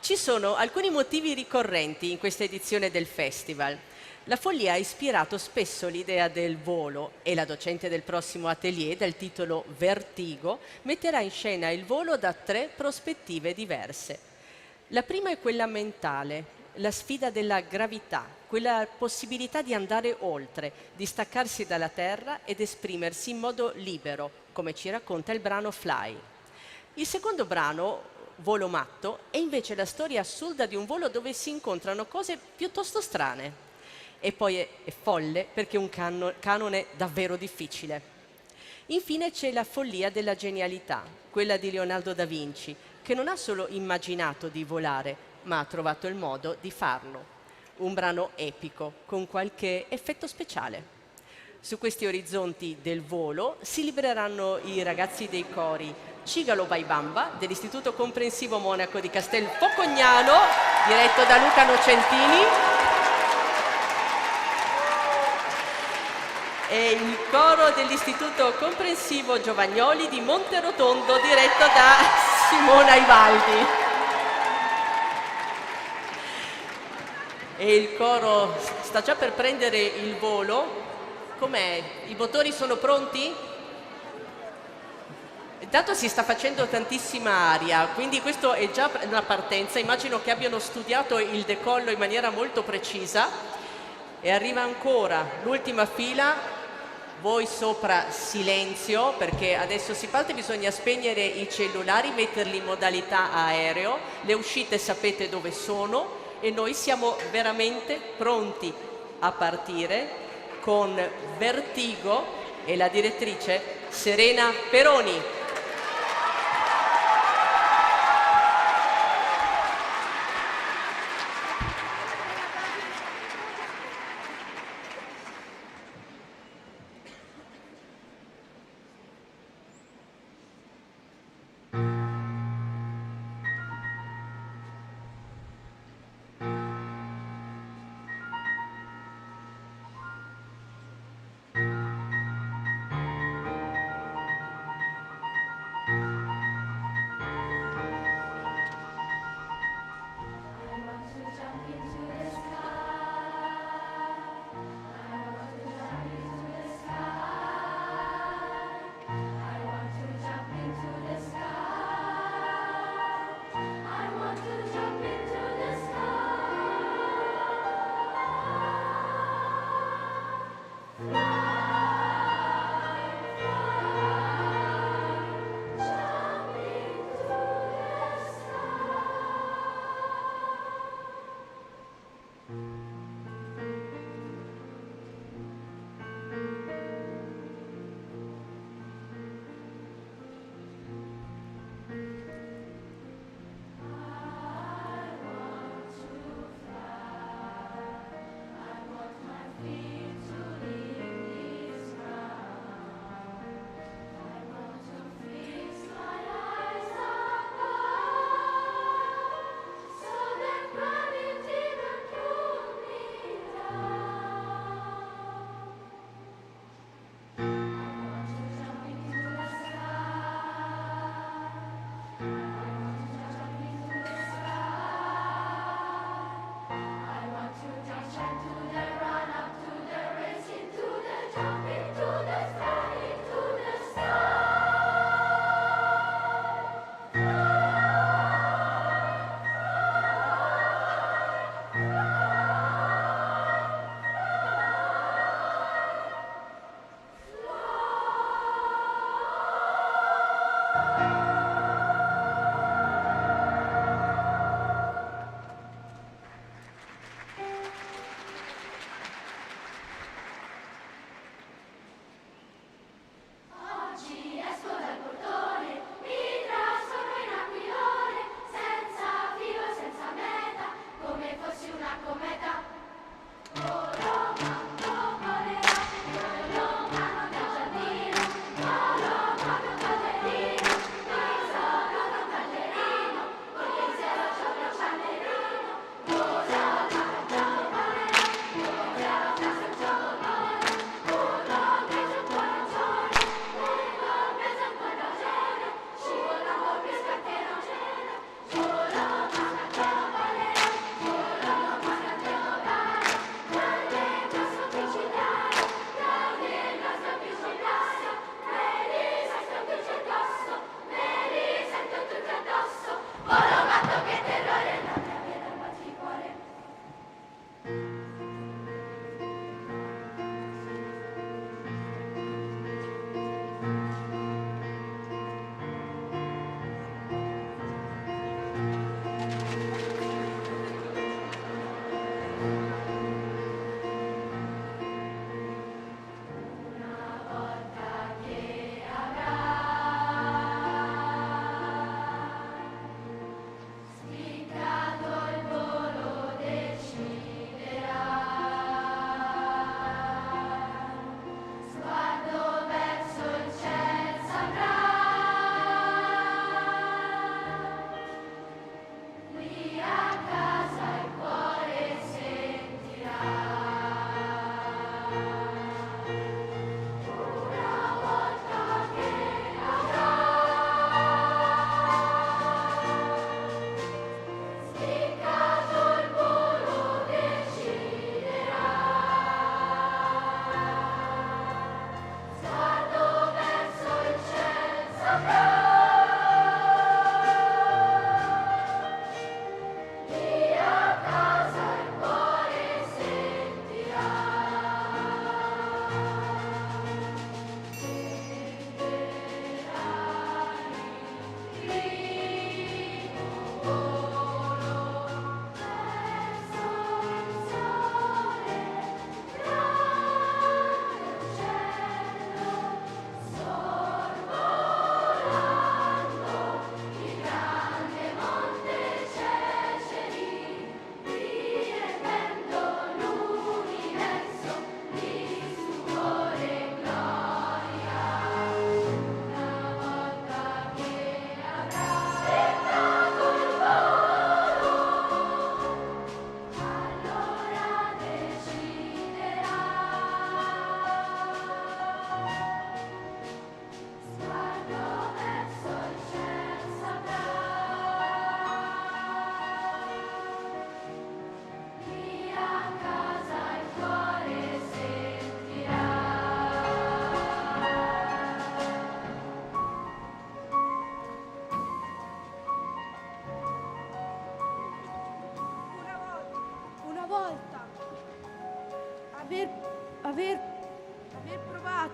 Ci sono alcuni motivi ricorrenti in questa edizione del festival. La follia ha ispirato spesso l'idea del volo e la docente del prossimo atelier, dal titolo Vertigo, metterà in scena il volo da 3 prospettive diverse. La prima è quella mentale, la sfida della gravità, quella possibilità di andare oltre, di staccarsi dalla terra ed esprimersi in modo libero, come ci racconta il brano Fly. Il secondo brano, Volo matto, è invece la storia assurda di un volo dove si incontrano cose piuttosto strane. E poi è folle perché è un canone davvero difficile. Infine c'è la follia della genialità, quella di Leonardo da Vinci, che non ha solo immaginato di volare, ma ha trovato il modo di farlo. Un brano epico, con qualche effetto speciale. Su questi orizzonti del volo si libereranno i ragazzi dei cori Cigalo Baibamba dell'Istituto Comprensivo Monaco di Castel Focognano, diretto da Luca Nocentini, e il coro dell'Istituto Comprensivo Giovagnoli di Monterotondo, diretto da Simona Ivaldi. E il coro sta già per prendere il volo. Com'è? I motori sono pronti? Intanto si sta facendo tantissima aria, quindi questo è già una partenza. Immagino che abbiano studiato il decollo in maniera molto precisa. E arriva ancora l'ultima fila. Voi sopra silenzio, perché adesso si parte, bisogna spegnere i cellulari, metterli in modalità aereo. Le uscite sapete dove sono e noi siamo veramente pronti a partire con Vertigo e la direttrice Serena Peroni.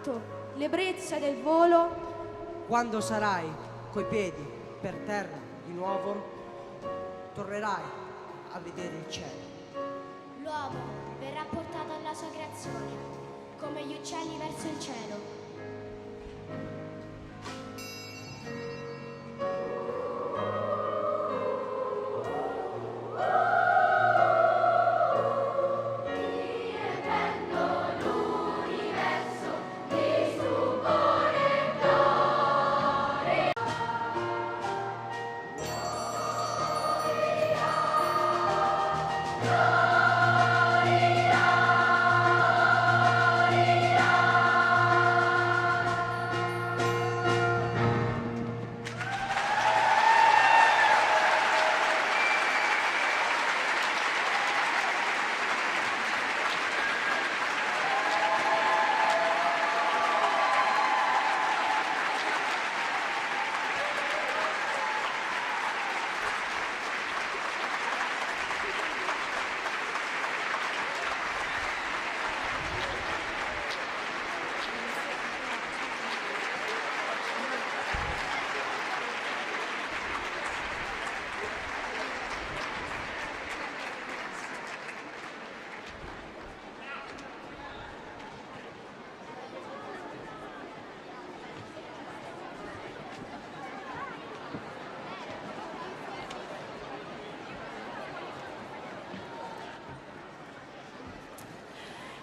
amato, l'ebbrezza del volo. Quando sarai coi piedi per terra di nuovo, tornerai a vedere il cielo. L'uomo verrà portato alla sua creazione, come gli uccelli verso il cielo.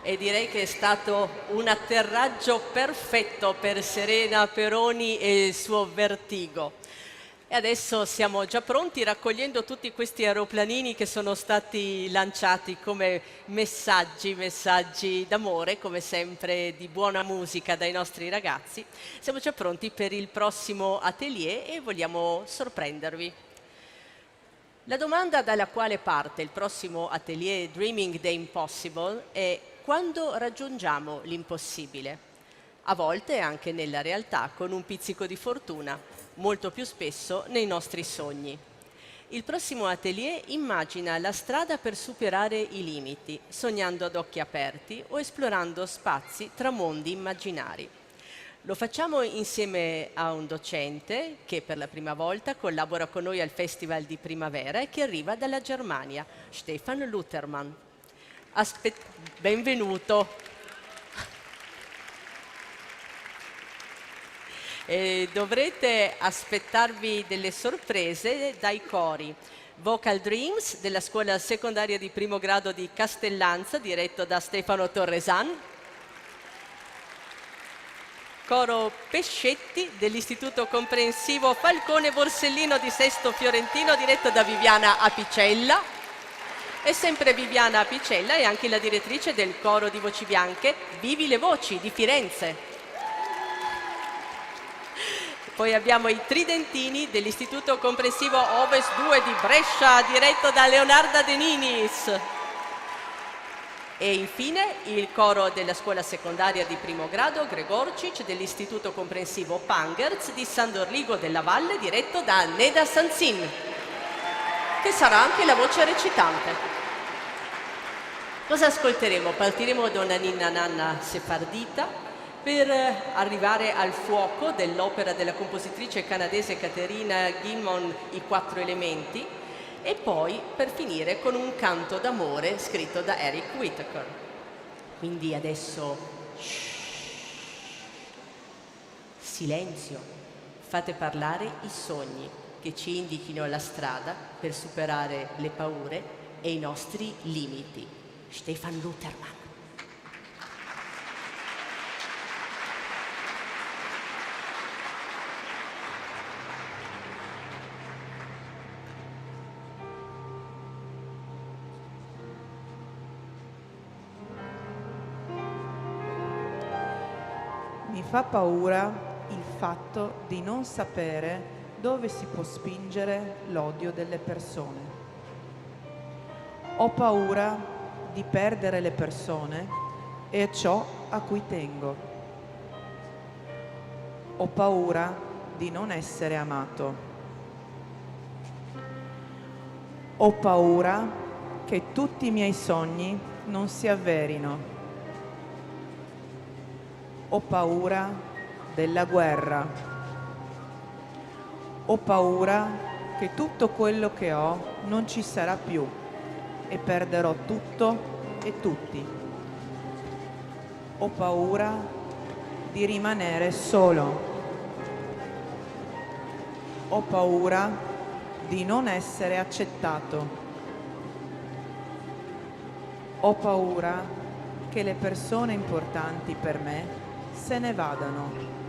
E direi che è stato un atterraggio perfetto per Serena Peroni e il suo Vertigo. E adesso siamo già pronti, raccogliendo tutti questi aeroplanini che sono stati lanciati come messaggi d'amore, come sempre di buona musica dai nostri ragazzi. Siamo già pronti per il prossimo atelier e vogliamo sorprendervi. La domanda dalla quale parte il prossimo atelier Dreaming the Impossible è: quando raggiungiamo l'impossibile? A volte anche nella realtà, con un pizzico di fortuna, molto più spesso nei nostri sogni. Il prossimo atelier immagina la strada per superare i limiti, sognando ad occhi aperti o esplorando spazi tra mondi immaginari. Lo facciamo insieme a un docente che per la prima volta collabora con noi al Festival di Primavera e che arriva dalla Germania, Stefan Luthermann. Benvenuto. Dovrete aspettarvi delle sorprese dai cori Vocal Dreams della scuola secondaria di primo grado di Castellanza, diretto da Stefano Torresan, coro Pescetti dell'Istituto Comprensivo Falcone Borsellino di Sesto Fiorentino, diretto da Viviana Apicella. E sempre Viviana Apicella è anche la direttrice del coro di voci bianche Vivi le Voci di Firenze. Poi abbiamo i Tridentini dell'Istituto Comprensivo Ovest 2 di Brescia, diretto da Leonarda De Ninis. E infine il coro della scuola secondaria di primo grado Gregorcic dell'Istituto Comprensivo Pangerz di San Dorligo della Valle, diretto da Neda Sanzin, che sarà anche la voce recitante. Cosa ascolteremo? Partiremo da una ninna nanna sefardita per arrivare al fuoco dell'opera della compositrice canadese Caterina Guillemot, I Quattro Elementi, e poi per finire con un canto d'amore scritto da Eric Whitacre. Quindi adesso silenzio, fate parlare i sogni che ci indichino la strada per superare le paure e i nostri limiti. Stefan Luthermann. Mi fa paura il fatto di non sapere dove si può spingere l'odio delle persone. Ho paura di perdere le persone e ciò a cui tengo. Ho paura di non essere amato. Ho paura che tutti i miei sogni non si avverino. Ho paura della guerra. Ho paura che tutto quello che ho non ci sarà più e perderò tutto e tutti. Ho paura di rimanere solo. Ho paura di non essere accettato. Ho paura che le persone importanti per me se ne vadano.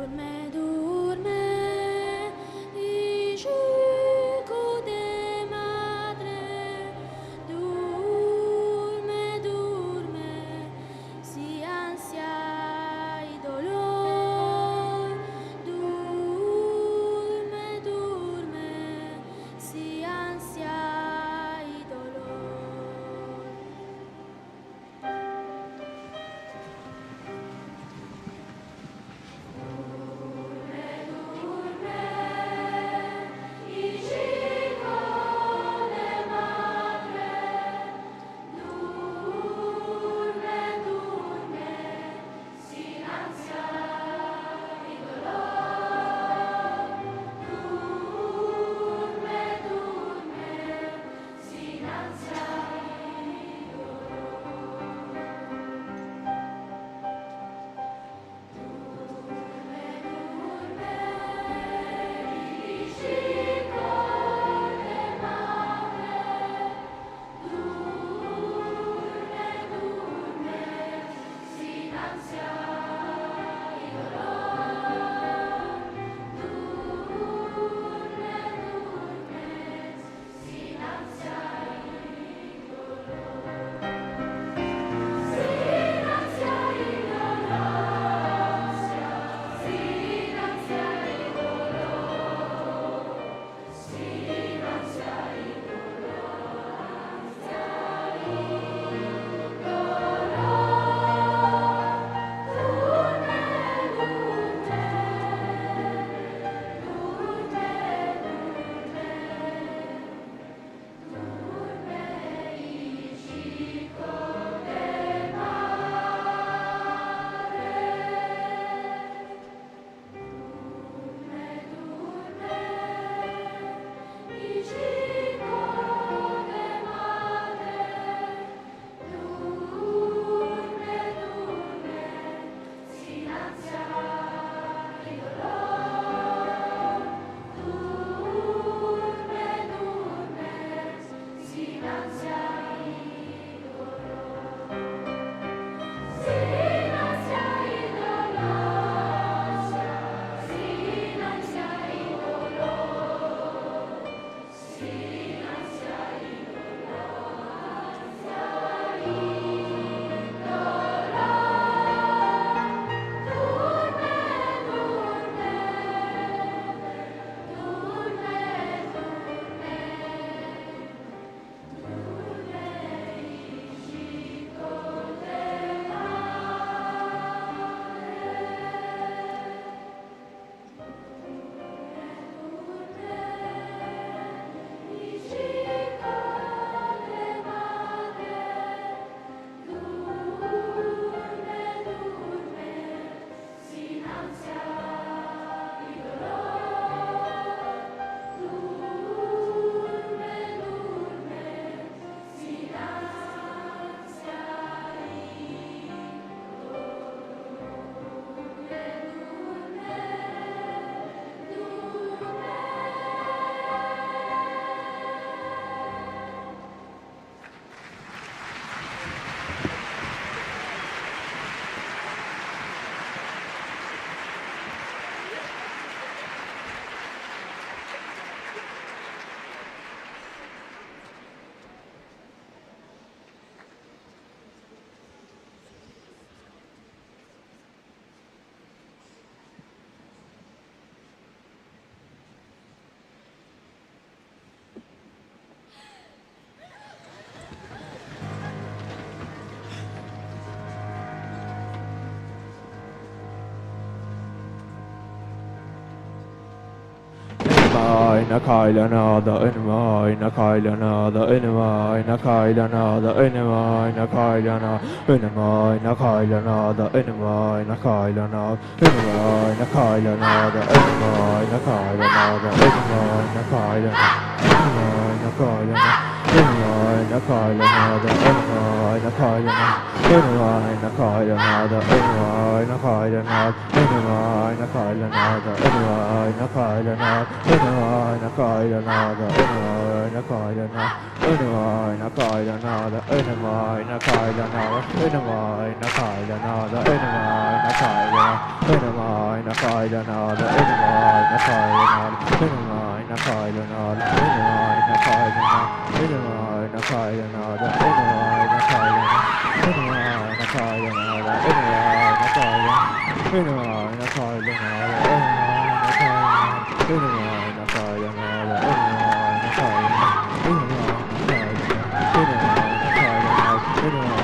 Dorme, dorme, Enema Nakaila Nada, Enema Nakaila Nada, Enema Nakaila Nada, Enema Nakaila Nada, Enema Nakaila Nada, Enema Nakaila Nada, Enema Nakaila Nada, Enema Nakaila Nada, Enema Nakaila Nada, Enema Nakaila Nada. Enema Nakaila Nada, Enema Nakaila Nada, Enema Nakaila Nada, Enema Nakaila Nada, Enema Nakaila Nada, Enema Nakaila Nada, Enema Nakaila Nada, Enema Nakaila Nada, Enema Nakaila Nada, Enema Nakaila Nada, Enema Nakaila Nada, Enema Nakaila Nada, Enema Nakaila Nada, Enema Nakaila Nada, Enema Nakaila Nada, Enema Nakaila Nada. Enema Nakaila Nada, Enema Nakaila Nada, Enema Nakaila Nada, Enema Nakaila Nada, Enema Nakaila Nada, Enema Nakaila Nada, Enema Nakaila Nada, Enema Nakaila Nada, Enema Nakaila Nada, Enema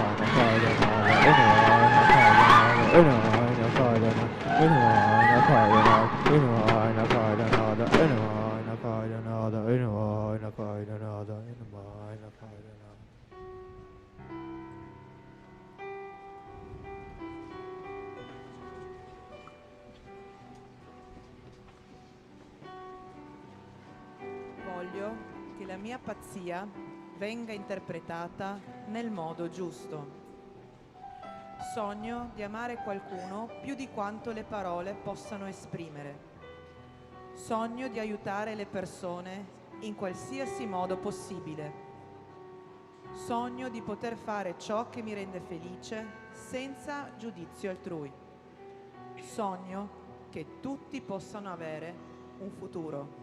Nakaila Nada, Enema Nakaila Nada, Enema Nakaila Nada, Enema Nakaila Nada, Enema Nakaila Nada, Enema Nakaila Nada, Enema Nakaila Nada. Voglio che la mia pazzia venga interpretata nel modo giusto. Sogno di amare qualcuno più di quanto le parole possano esprimere. Sogno di aiutare le persone in qualsiasi modo possibile. Sogno di poter fare ciò che mi rende felice senza giudizio altrui. Sogno che tutti possano avere un futuro.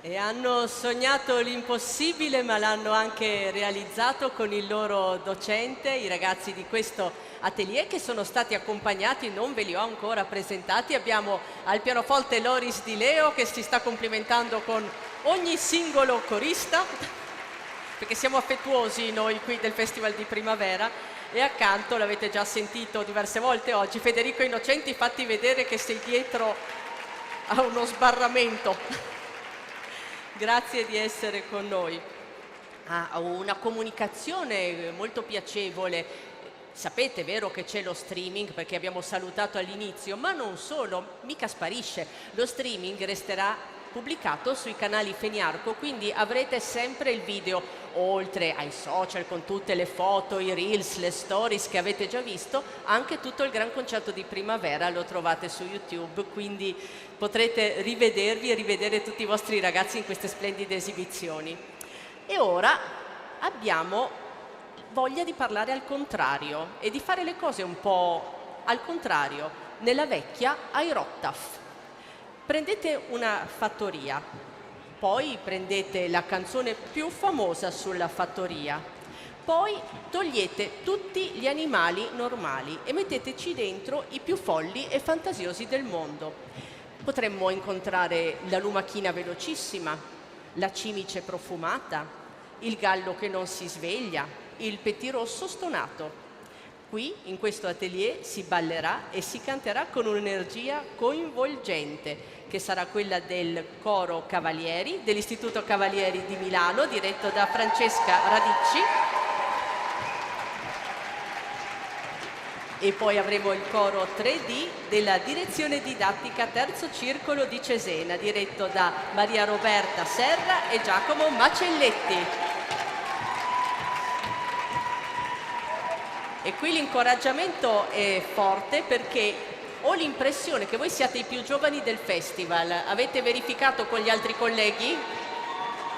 E hanno sognato l'impossibile, ma l'hanno anche realizzato con il loro docente, i ragazzi di questo atelier che sono stati accompagnati, non ve li ho ancora presentati. Abbiamo al pianoforte Loris Di Leo che si sta complimentando con ogni singolo corista, perché siamo affettuosi noi qui del Festival di Primavera. E accanto, l'avete già sentito diverse volte oggi, Federico Innocenti, fatti vedere che sei dietro a uno sbarramento. Grazie di essere con noi. Una comunicazione molto piacevole. Sapete, vero, che c'è lo streaming, perché abbiamo salutato all'inizio, ma non solo, mica sparisce. Lo streaming resterà pubblicato sui canali Feniarco, quindi avrete sempre il video, oltre ai social con tutte le foto, i reels, le stories che avete già visto, anche tutto il gran concerto di Primavera lo trovate su YouTube, quindi potrete rivedervi e rivedere tutti i vostri ragazzi in queste splendide esibizioni. E ora abbiamo voglia di parlare al contrario e di fare le cose un po' al contrario, nella vecchia Airottaf. Prendete una fattoria, poi prendete la canzone più famosa sulla fattoria, poi togliete tutti gli animali normali e metteteci dentro i più folli e fantasiosi del mondo. Potremmo incontrare la lumachina velocissima, la cimice profumata, il gallo che non si sveglia, il pettirosso stonato. Qui, in questo atelier, si ballerà e si canterà con un'energia coinvolgente, che sarà quella del Coro Cavalieri, dell'Istituto Cavalieri di Milano, diretto da Francesca Radicci. E poi avremo il coro 3D della Direzione Didattica Terzo Circolo di Cesena, diretto da Maria Roberta Serra e Giacomo Macelletti. E qui l'incoraggiamento è forte, perché ho l'impressione che voi siate i più giovani del festival. Avete verificato con gli altri colleghi?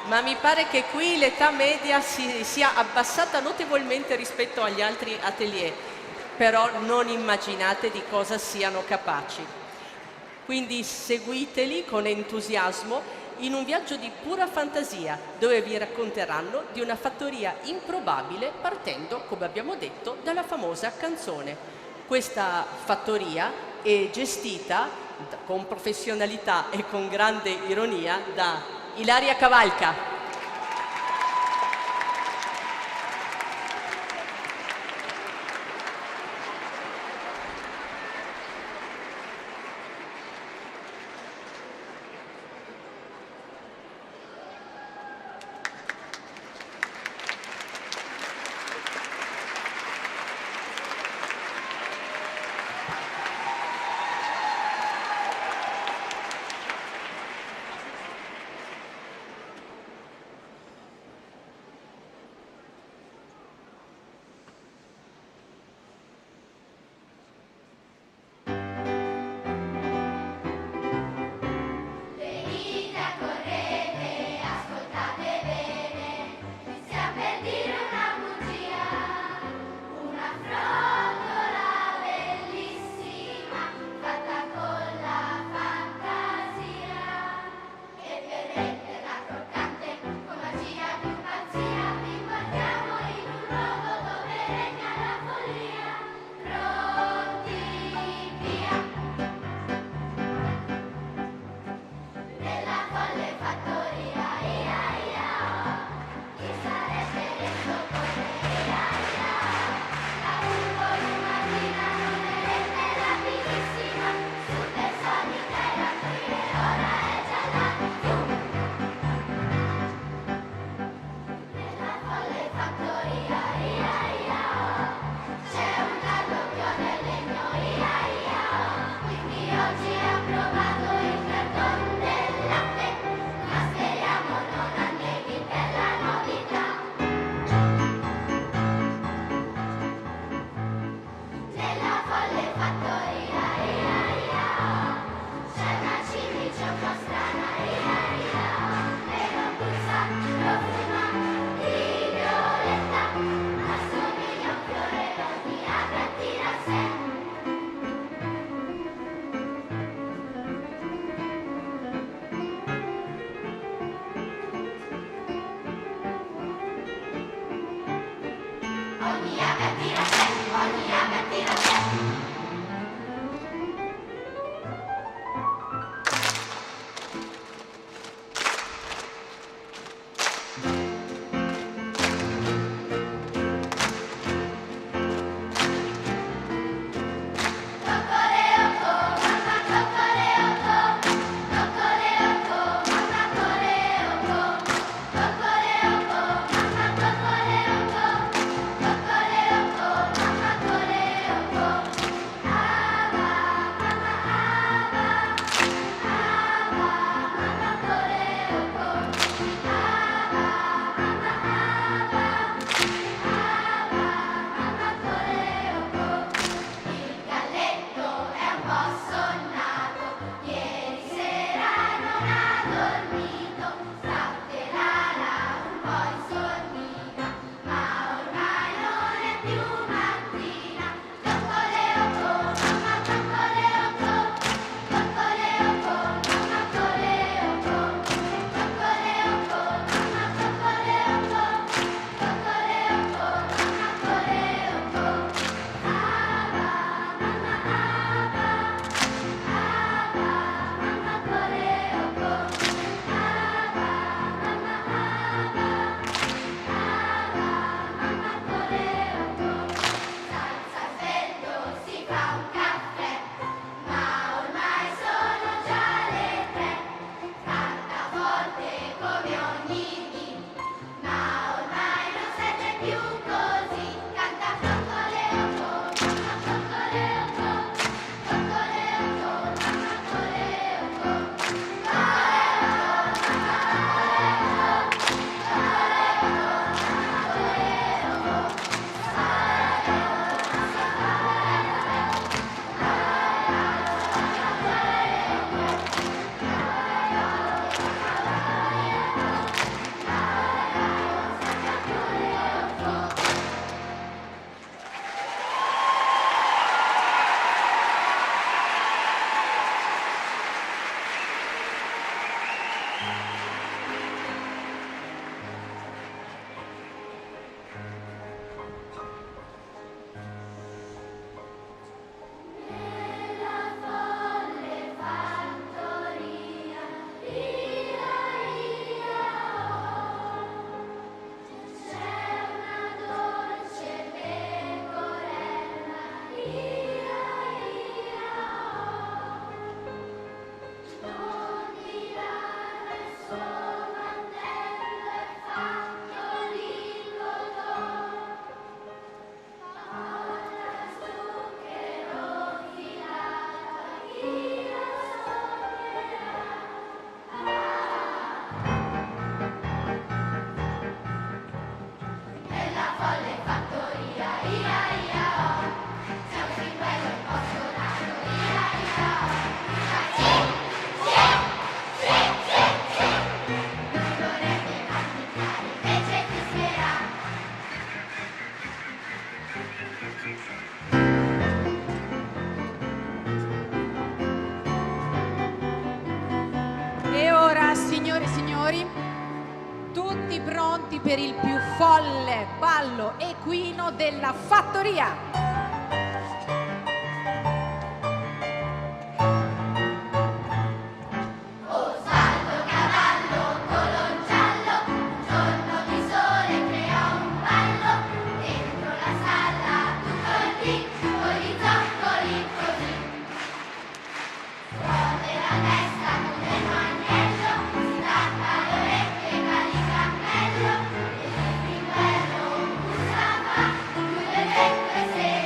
Ma mi pare che qui l'età media sia abbassata notevolmente rispetto agli altri atelier. Però non immaginate di cosa siano capaci. Quindi seguiteli con entusiasmo in un viaggio di pura fantasia, dove vi racconteranno di una fattoria improbabile partendo, come abbiamo detto, dalla famosa canzone. Questa fattoria è gestita con professionalità e con grande ironia da Ilaria Cavalca. Signore e signori, tutti pronti per il più folle ballo equino della fattoria? Chiude le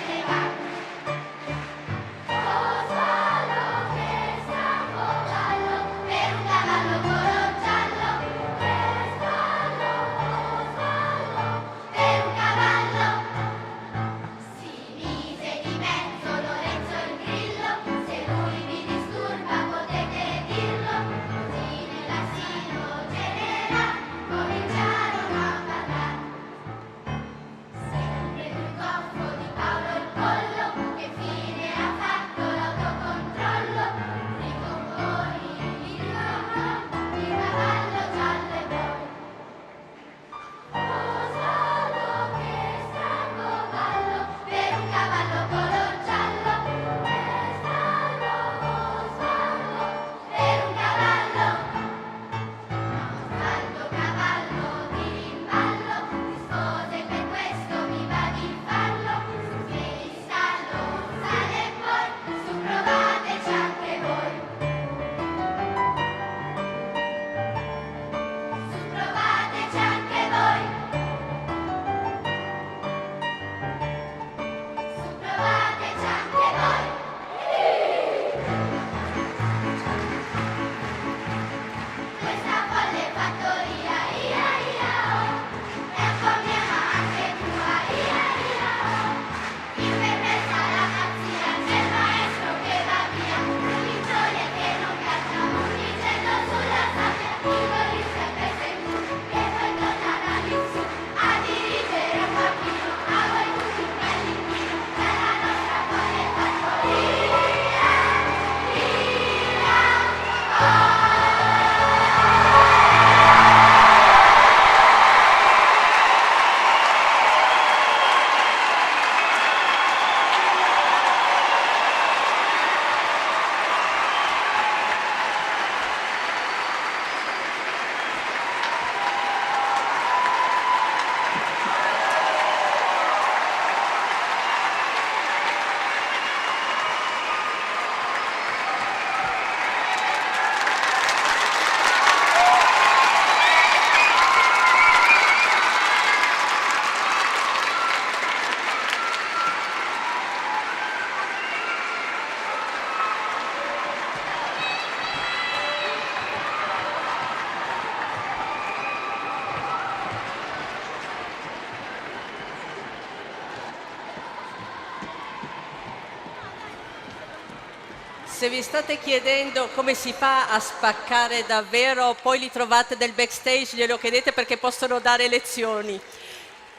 Se vi state chiedendo come si fa a spaccare davvero, poi li trovate del backstage, glielo chiedete perché possono dare lezioni.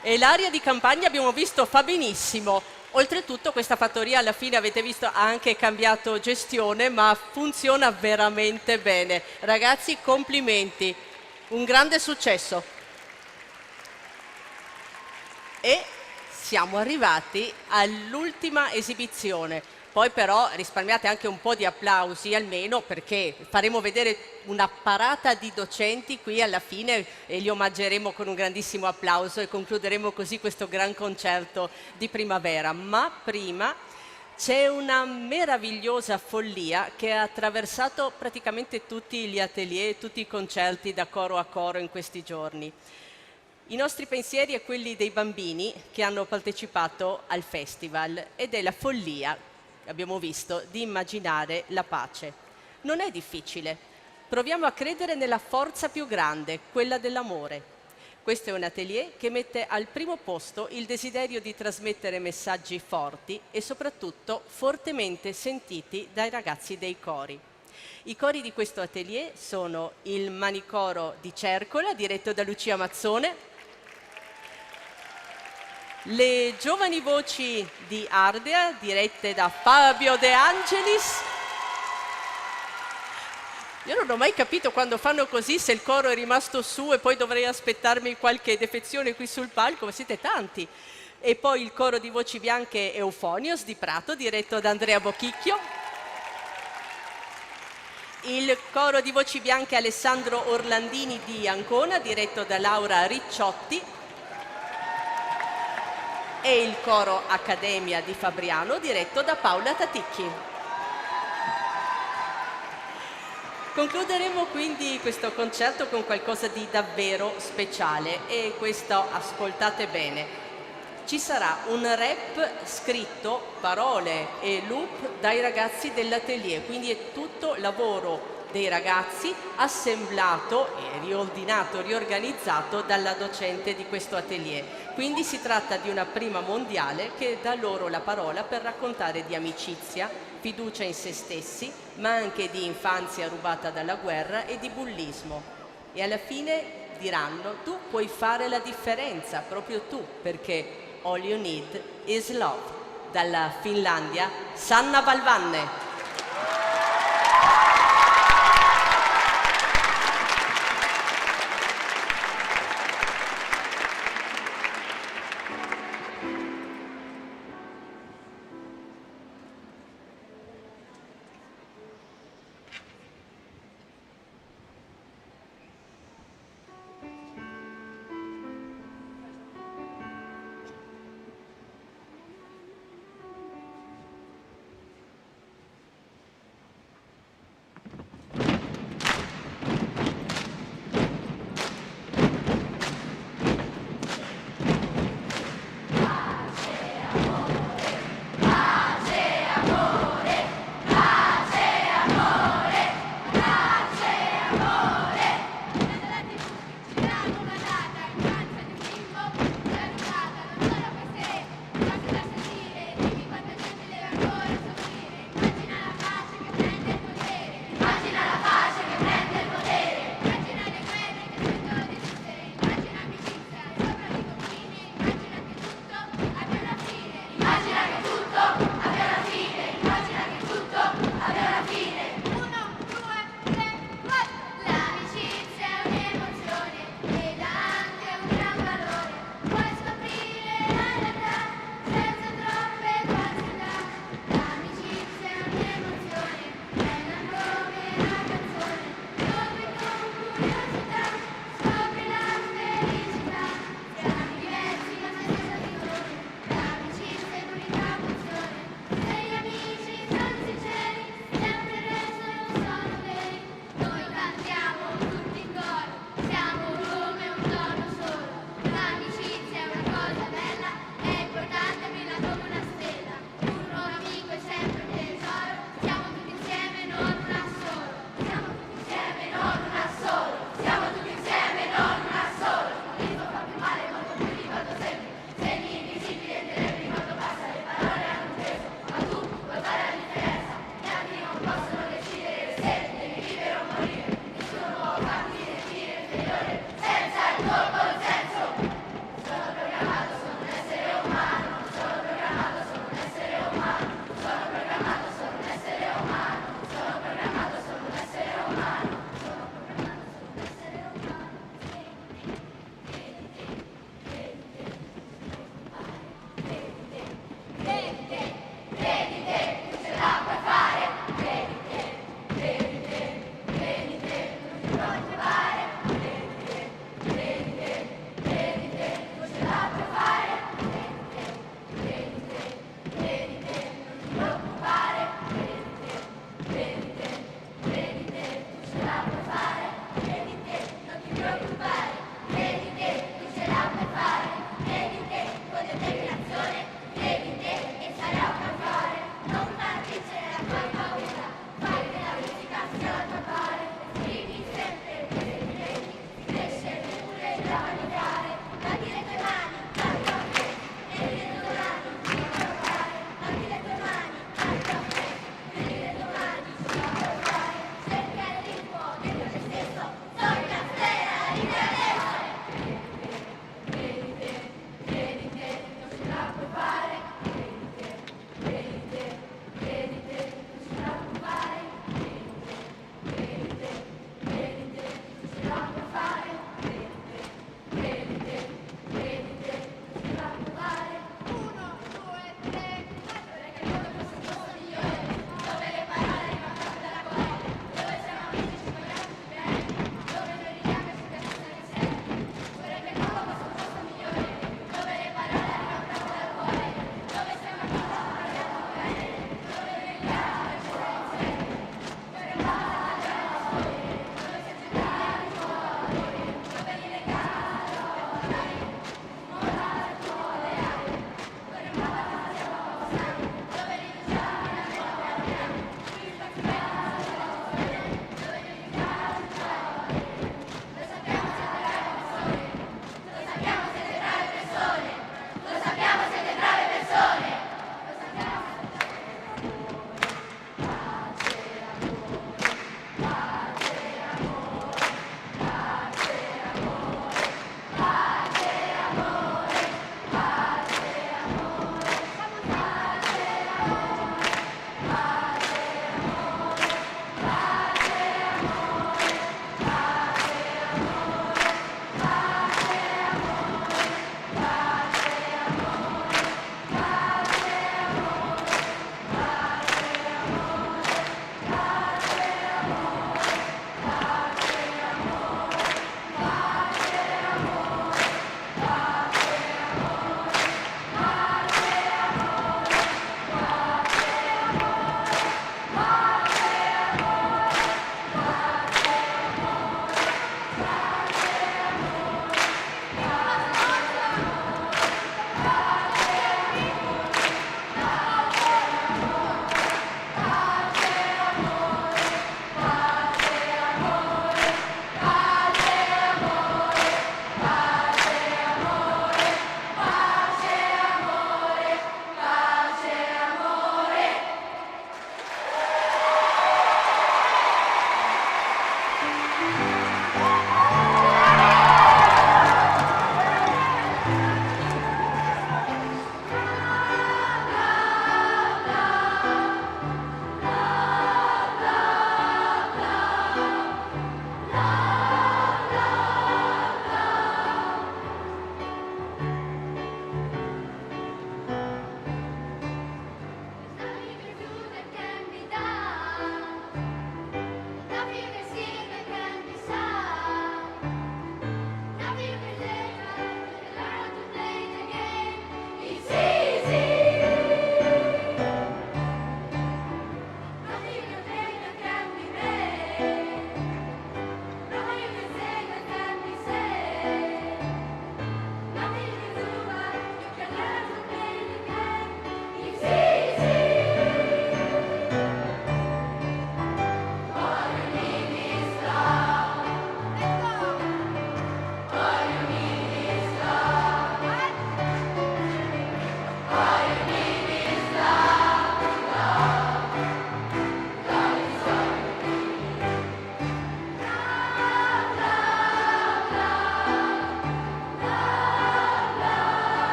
E l'area di campagna abbiamo visto fa benissimo. Oltretutto questa fattoria alla fine avete visto ha anche cambiato gestione, ma funziona veramente bene. Ragazzi, complimenti, un grande successo. E siamo arrivati all'ultima esibizione. Poi però risparmiate anche un po' di applausi almeno, perché faremo vedere una parata di docenti qui alla fine e li omaggeremo con un grandissimo applauso e concluderemo così questo gran concerto di primavera. Ma prima c'è una meravigliosa follia che ha attraversato praticamente tutti gli atelier, tutti i concerti da coro a coro in questi giorni. I nostri pensieri e quelli dei bambini che hanno partecipato al festival ed è la follia, abbiamo visto, di immaginare la pace. Non è difficile. Proviamo a credere nella forza più grande, quella dell'amore. Questo è un atelier che mette al primo posto il desiderio di trasmettere messaggi forti e soprattutto fortemente sentiti dai ragazzi dei cori. I cori di questo atelier sono il Manicoro di Cercola, diretto da Lucia Mazzone, le giovani voci di Ardea, dirette da Fabio De Angelis. Io non ho mai capito quando fanno così se il coro è rimasto su e poi dovrei aspettarmi qualche defezione qui sul palco, ma siete tanti. E poi il coro di voci bianche Eufonios di Prato, diretto da Andrea Bochicchio. Il coro di voci bianche Alessandro Orlandini di Ancona, diretto da Laura Ricciotti. E il coro Accademia di Fabriano, diretto da Paola Taticchi. Concluderemo quindi questo concerto con qualcosa di davvero speciale e questo ascoltate bene. Ci sarà un rap scritto, parole e loop dai ragazzi dell'atelier, quindi è tutto lavoro dei ragazzi assemblato e riordinato, riorganizzato dalla docente di questo atelier. Quindi si tratta di una prima mondiale che dà loro la parola per raccontare di amicizia, fiducia in se stessi, ma anche di infanzia rubata dalla guerra e di bullismo. E alla fine diranno: tu puoi fare la differenza, proprio tu, perché all you need is love. Dalla Finlandia, Sanna Valvanne.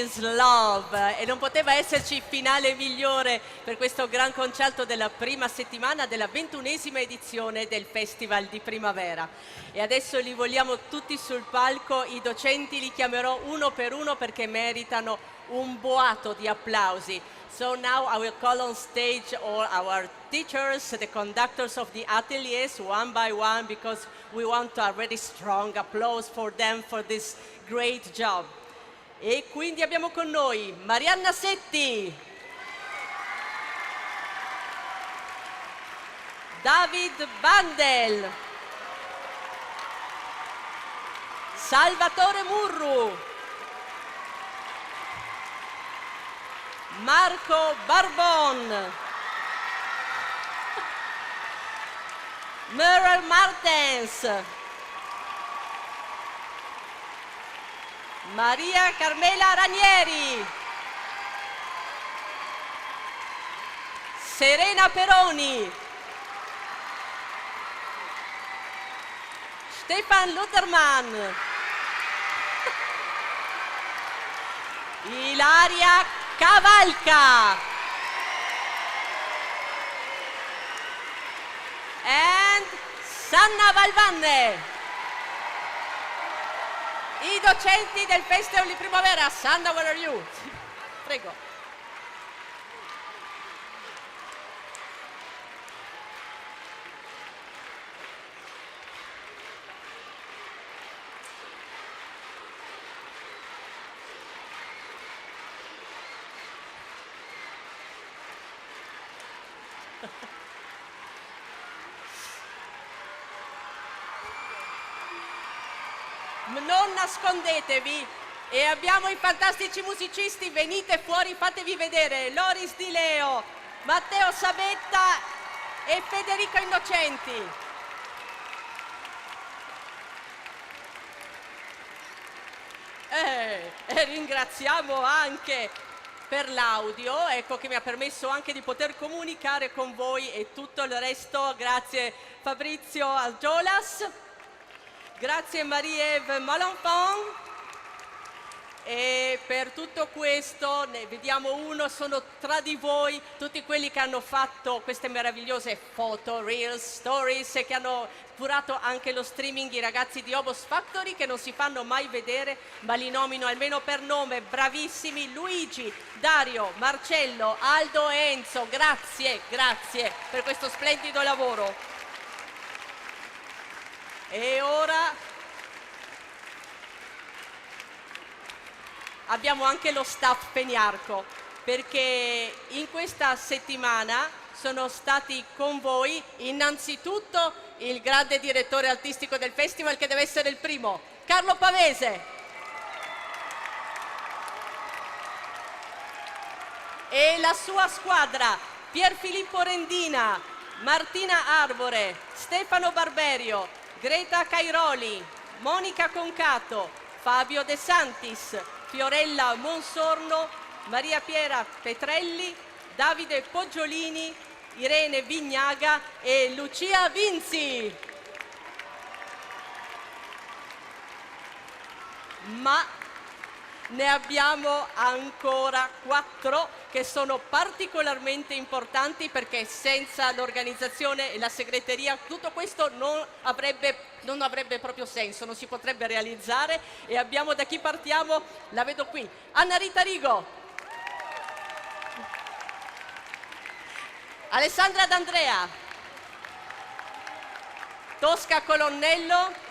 is Love, e non poteva esserci finale migliore per questo gran concerto della prima settimana della 21esima edizione del Festival di Primavera. E adesso li vogliamo tutti sul palco, i docenti li chiamerò uno per uno perché meritano un boato di applausi. So now I will call on stage all our teachers, the conductors of the ateliers, one by one, because we want a very strong applause for them for this great job. E quindi abbiamo con noi Marianna Setti, David Bandel, Salvatore Murru, Marco Barbon, Merel Martens, Maria Carmela Ranieri, Serena Peroni, Stefan Luterman, Ilaria Cavalca e Sanna Valvanne. I docenti del Festival di Primavera. Sanna, where are you? Prego. Non nascondetevi, e abbiamo i fantastici musicisti, venite fuori, fatevi vedere. Loris Di Leo, Matteo Sabetta e Federico Innocenti. E ringraziamo anche per l'audio, ecco, che mi ha permesso anche di poter comunicare con voi e tutto il resto. Grazie Fabrizio Algiolas. Grazie Marie-Ève Malenfant, e per tutto questo ne vediamo uno, sono tra di voi tutti quelli che hanno fatto queste meravigliose foto, reels, stories, e che hanno curato anche lo streaming, i ragazzi di Obos Factory, che non si fanno mai vedere ma li nomino almeno per nome, bravissimi: Luigi, Dario, Marcello, Aldo e Enzo. Grazie per questo splendido lavoro. E ora abbiamo anche lo staff Peniarco, perché in questa settimana sono stati con voi innanzitutto il grande direttore artistico del festival, che deve essere il primo, Carlo Pavese, e la sua squadra: Pierfilippo Rendina, Martina Arbore, Stefano Barberio, Greta Cairoli, Monica Concato, Fabio De Santis, Fiorella Monsorno, Maria Piera Petrelli, Davide Poggiolini, Irene Vignaga e Lucia Vinzi. Ma ne abbiamo ancora 4 che sono particolarmente importanti, perché senza l'organizzazione e la segreteria tutto questo non avrebbe proprio senso, non si potrebbe realizzare. E abbiamo, da chi partiamo? La vedo qui, Anna Rita Rigo, Alessandra D'Andrea, Tosca Colonnello,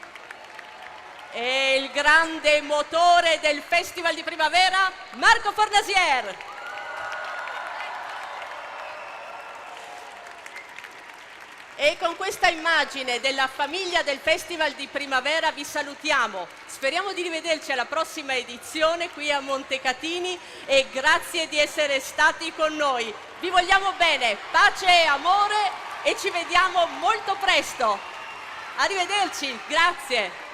e il grande motore del Festival di Primavera, Marco Fornasier. E con questa immagine della famiglia del Festival di Primavera vi salutiamo. Speriamo di rivederci alla prossima edizione qui a Montecatini, e grazie di essere stati con noi. Vi vogliamo bene, pace e amore, e ci vediamo molto presto. Arrivederci, grazie.